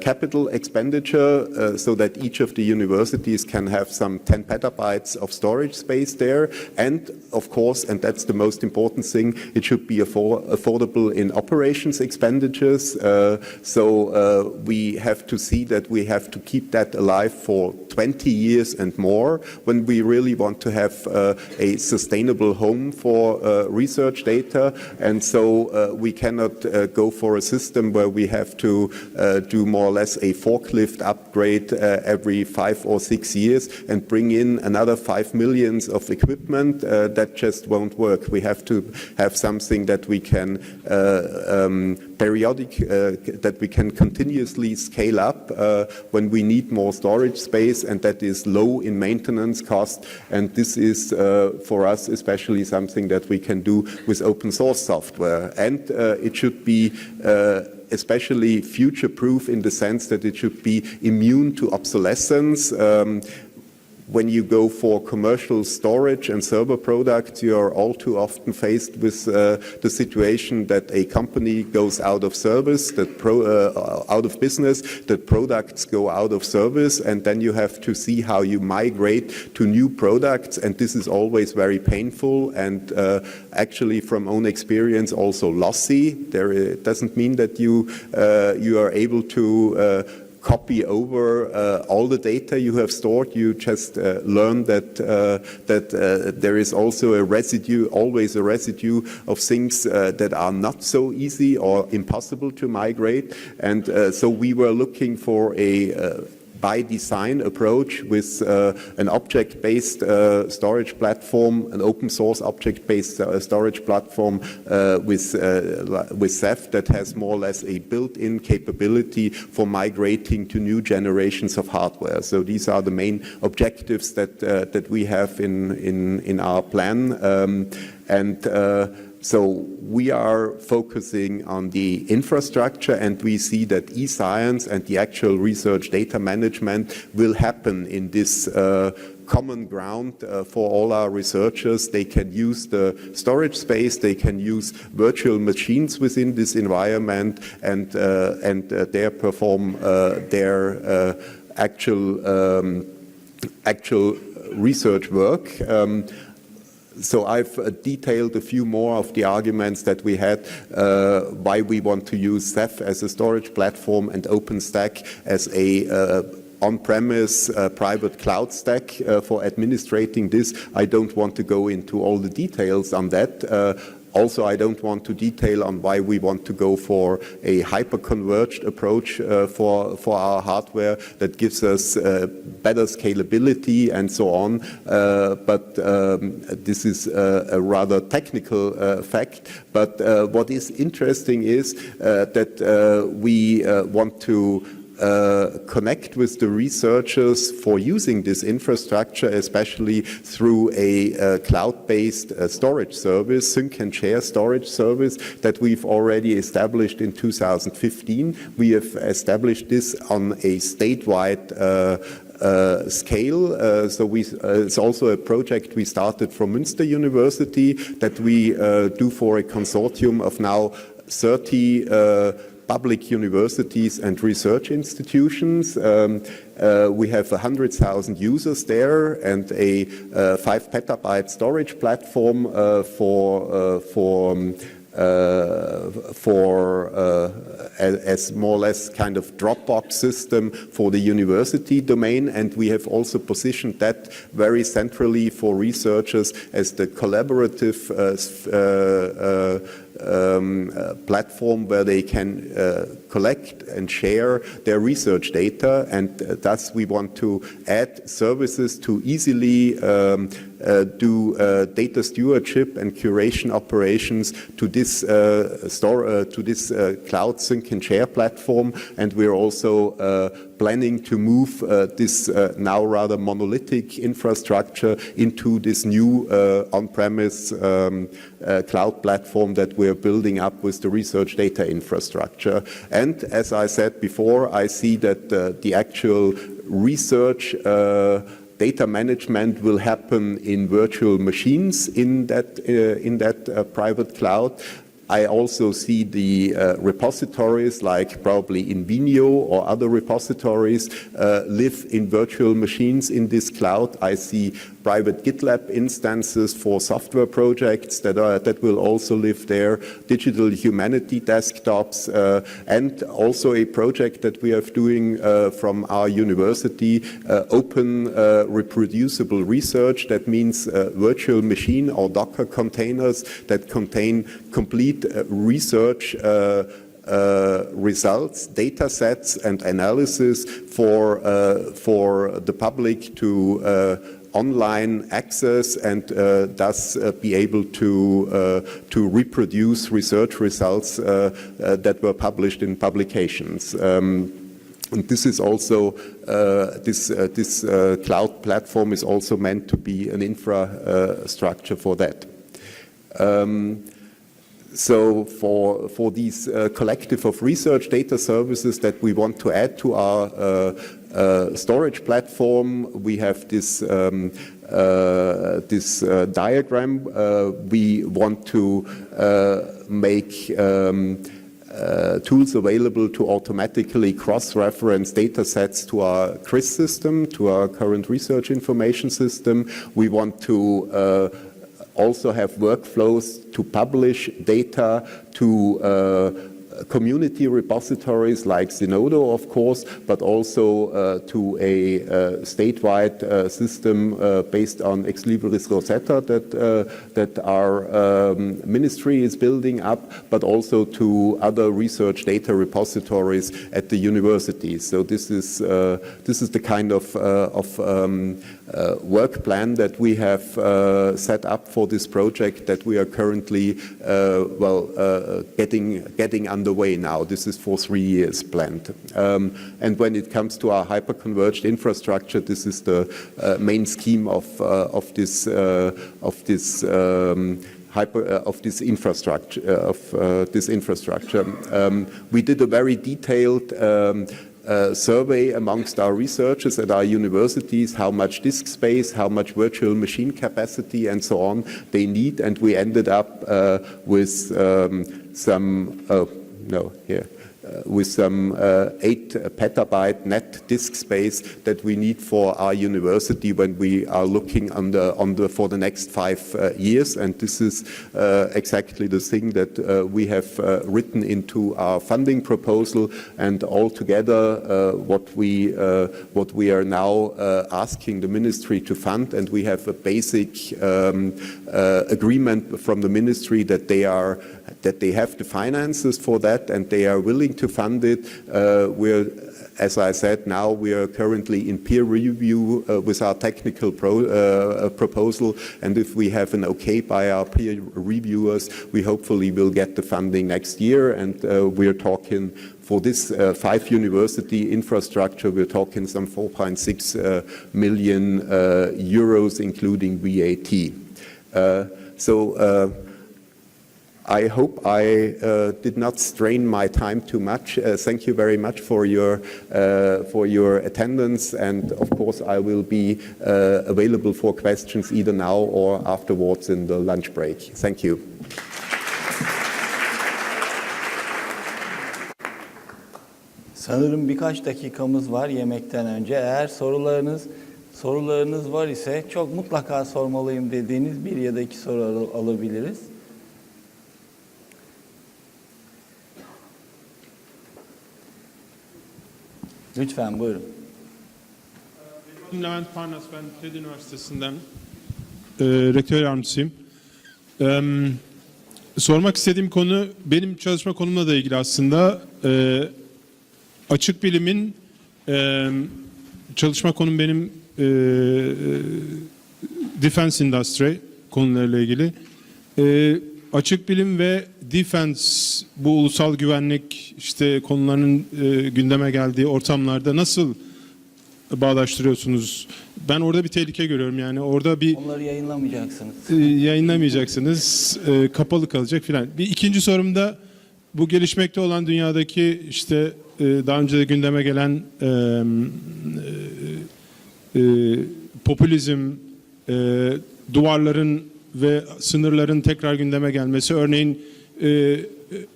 capital expenditure, so that each of the universities can have some 10 petabytes of storage space there. And of course, and that's the most important thing, it should be affordable in operations expenditures. So we have to see that we have to keep that alive for 20 years and more when we really want to have a sustainable home for research data. And so we cannot go for a system where we have to do more or less a forklift upgrade every 5 or 6 years and bring in another 5 million of equipment. That just won't work. We have to have something that we can that we can continuously scale up when we need more storage space, and that is low in maintenance cost. And this is for us especially something that we can do with open source software. And it should be especially future-proof in the sense that it should be immune to obsolescence. When you go for commercial storage and server products, you are all too often faced with the situation that a company goes out of service, out of business, that products go out of service, and then you have to see how you migrate to new products, and this is always very painful and actually from own experience also lossy. It doesn't mean that you are able to copy over all the data you have stored. You just learn that there is also a residue, always a residue of things that are not so easy or impossible to migrate. And so we were looking for a by design approach with an object-based storage platform, an open source object-based storage platform with Ceph that has more or less a built-in capability for migrating to new generations of hardware. So these are the main objectives that we have in our plan. So we are focusing on the infrastructure, and we see that e-science and the actual research data management will happen in this common ground for all our researchers. They can use the storage space, they can use virtual machines within this environment, and there perform their actual research work. So I've detailed a few more of the arguments that we had why we want to use Ceph as a storage platform and OpenStack as a on-premise private cloud stack for administrating this. I don't want to go into all the details on that. Also, I don't want to detail on why we want to go for a hyper-converged approach for our hardware that gives us better scalability and so on. But this is a rather technical fact. But what is interesting is that we want to connect with the researchers for using this infrastructure, especially through a cloud-based storage service, sync and share storage service that we've already established in 2015. We have established this on a statewide scale. So it's also a project we started from Münster University that we do for a consortium of now 30 public universities and research institutions. We have 100,000 users there and a 5 petabyte storage platform as more or less kind of Dropbox system for the university domain, and we have also positioned that very centrally for researchers as the collaborative platform where they can collect and share their research data, and thus we want to add services to easily do data stewardship and curation operations to this cloud sync and share platform, and we're also planning to move this now rather monolithic infrastructure into this new on-premise cloud platform that we're building up with the research data infrastructure. And as I said before, I see that the actual research data management will happen in virtual machines in that private cloud. I also see the repositories like probably Invenio or other repositories live in virtual machines in this cloud. I see private GitLab instances for software projects that will also live there, digital humanity desktops, and also a project that we are doing from our university, open reproducible research. That means virtual machine or Docker containers that contain complete research results, data sets, and analysis for the public to online access and thus be able to reproduce research results that were published in publications. And this is also this cloud platform is also meant to be an infrastructure for that. So for these collective of research data services that we want to add to our storage platform, we have this diagram. We want to make tools available to automatically cross-reference data sets to our CRIS system, to our current research information system. We want to also have workflows to publish data, to community repositories like Zenodo, of course, but also to a statewide system based on Ex Libris Rosetta that our ministry is building up, but also to other research data repositories at the universities. So this is the kind of work plan that we have set up for this project that we are currently getting underway now. This is for 3 years planned. And when it comes to our hyperconverged infrastructure, this is the main scheme of this infrastructure. We did a very detailed survey amongst our researchers at our universities, how much disk space, how much virtual machine capacity, and so on they need, and we ended up with some 8 petabyte net disk space that we need for our university when we are looking for the next 5 years. And this is exactly the thing that we have written into our funding proposal. And altogether, what we are now asking the ministry to fund, and we have a basic agreement from the ministry that they have the finances for that and they are willing to fund it. As I said, now we are currently in peer review with our technical proposal, and if we have an okay by our peer reviewers, we hopefully will get the funding next year. And we are talking for this 5 university infrastructure, we're talking some 4.6 million euros, including VAT. I hope I did not strain my time too much. Thank you very much for your attendance, and of course I will be available for questions either now or afterwards in the lunch break. Thank you. Sanırım birkaç dakikamız var yemekten önce. Eğer sorularınız var ise çok mutlaka sormalıyım dediğiniz 1 ya da 2 soru alabiliriz. Lütfen buyurun. Levent Parnas, ben TED Üniversitesi'nden Rektör Yardımcısıyım. Sormak istediğim konu benim çalışma konumla da ilgili aslında. Açık bilimin çalışma konum benim defense industry konularıyla ilgili. Açık bilim ve defense, bu ulusal güvenlik işte konularının gündeme geldiği ortamlarda nasıl bağdaştırıyorsunuz? Ben orada bir tehlike görüyorum, yani orada bir... Onları yayınlamayacaksınız. Yayınlamayacaksınız, kapalı kalacak filan. Bir ikinci sorum da bu gelişmekte olan dünyadaki işte daha önce de gündeme gelen popülizm, duvarların ve sınırların tekrar gündeme gelmesi. Örneğin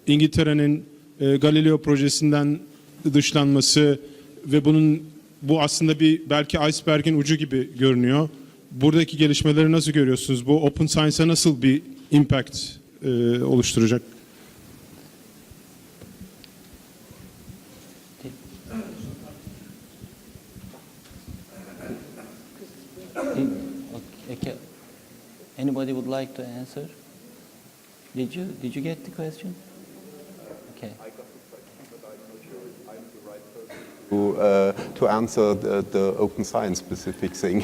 İngiltere'nin Galileo projesinden dışlanması ve bu aslında belki iceberg'in ucu gibi görünüyor. Buradaki gelişmeleri nasıl görüyorsunuz? Bu open science'a nasıl bir impact oluşturacak? Okay. Anybody would like to answer? Did you get the question? Okay. I got the question, but I'm not sure if I'm the right person to answer the open science specific thing.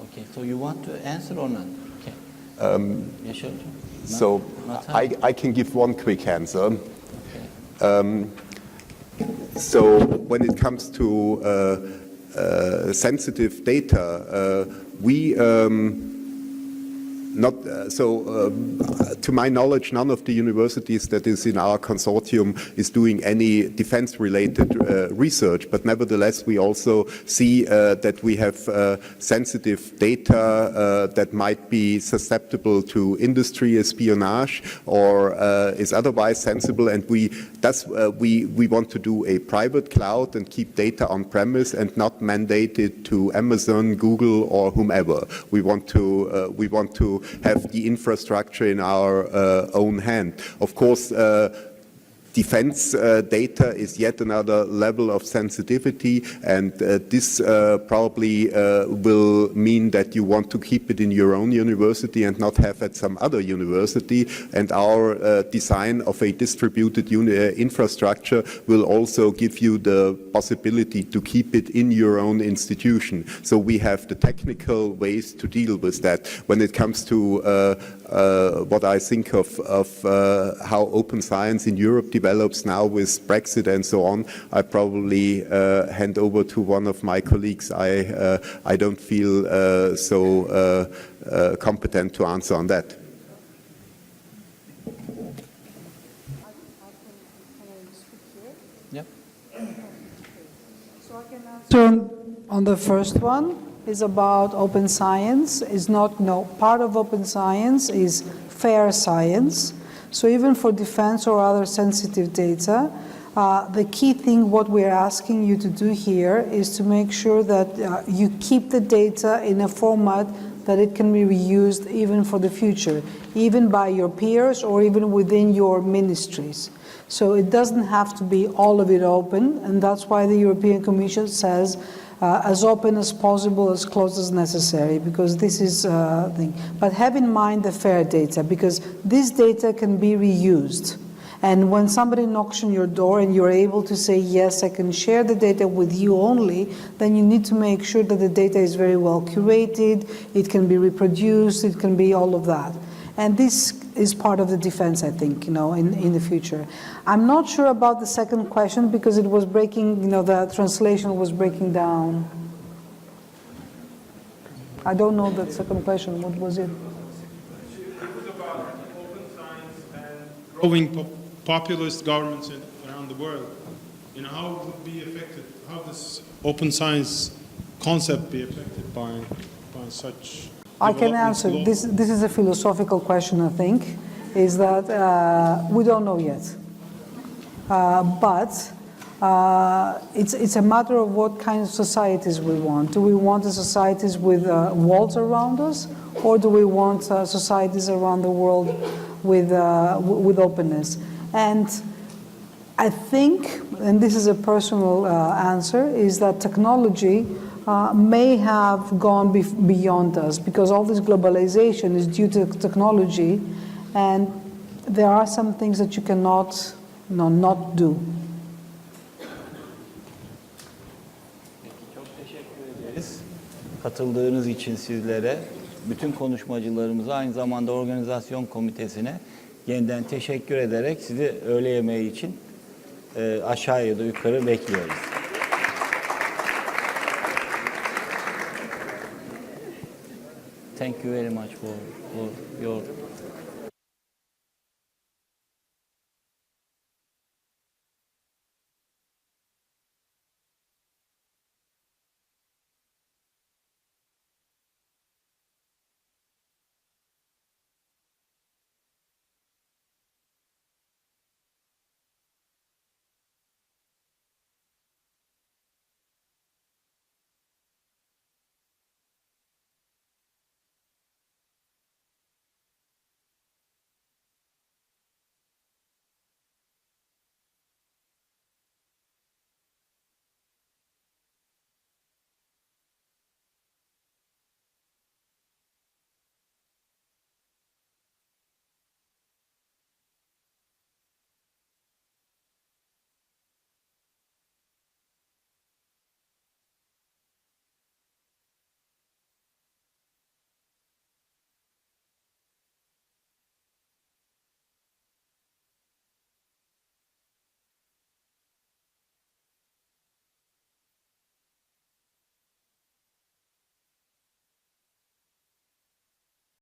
Okay. So you want to answer or not? Okay. Yeah, sure. So I can give one quick answer. Okay. So when it comes to sensitive data, we to my knowledge, none of the universities that is in our consortium is doing any defense-related research. But nevertheless, we also see that we have sensitive data that might be susceptible to industry espionage or is otherwise sensible. And we want to do a private cloud and keep data on premise and not mandate it to Amazon, Google, or whomever. We want to have the infrastructure in our own hand. Of course, defense data is yet another level of sensitivity, and this probably will mean that you want to keep it in your own university and not have at some other university. And our design of a distributed infrastructure will also give you the possibility to keep it in your own institution. So we have the technical ways to deal with that. When it comes to what I think of how open science in Europe develops now with Brexit and so on, I probably hand over to one of my colleagues. I don't feel so competent to answer on that. Yeah. So I can answer on the first one. Is about open science. Is not, no, part of open science is fair science. So even for defense or other sensitive data, the key thing what we're asking you to do here is to make sure that you keep the data in a format that it can be reused even for the future, even by your peers or even within your ministries. So it doesn't have to be all of it open, and that's why the European Commission says as open as possible, as close as necessary, because this is the thing. But have in mind the fair data, because this data can be reused. And when somebody knocks on your door and you're able to say, yes, I can share the data with you only, then you need to make sure that the data is very well curated, it can be reproduced, it can be all of that. And this is part of the defense, I think, in the future. I'm not sure about the second question because it was breaking, the translation was breaking down. I don't know the second question. What was it? It was about open science and growing populist governments around the world. How would be affected? How does open science concept be affected by such? I can answer. This is a philosophical question, I think, is that we don't know yet. But it's a matter of what kind of societies we want. Do we want the societies with walls around us, or do we want societies around the world with openness? And I think, and this is a personal answer, is that technology may have gone beyond us, because all this globalization is due to technology, and there are some things that you cannot not do. Çok teşekkür ederiz katıldığınız için sizlere, bütün konuşmacılarımıza, aynı zamanda organizasyon komitesine yeniden teşekkür ederek sizi öğle yemeği için aşağıya da yukarı bekliyoruz. Thank you very much for your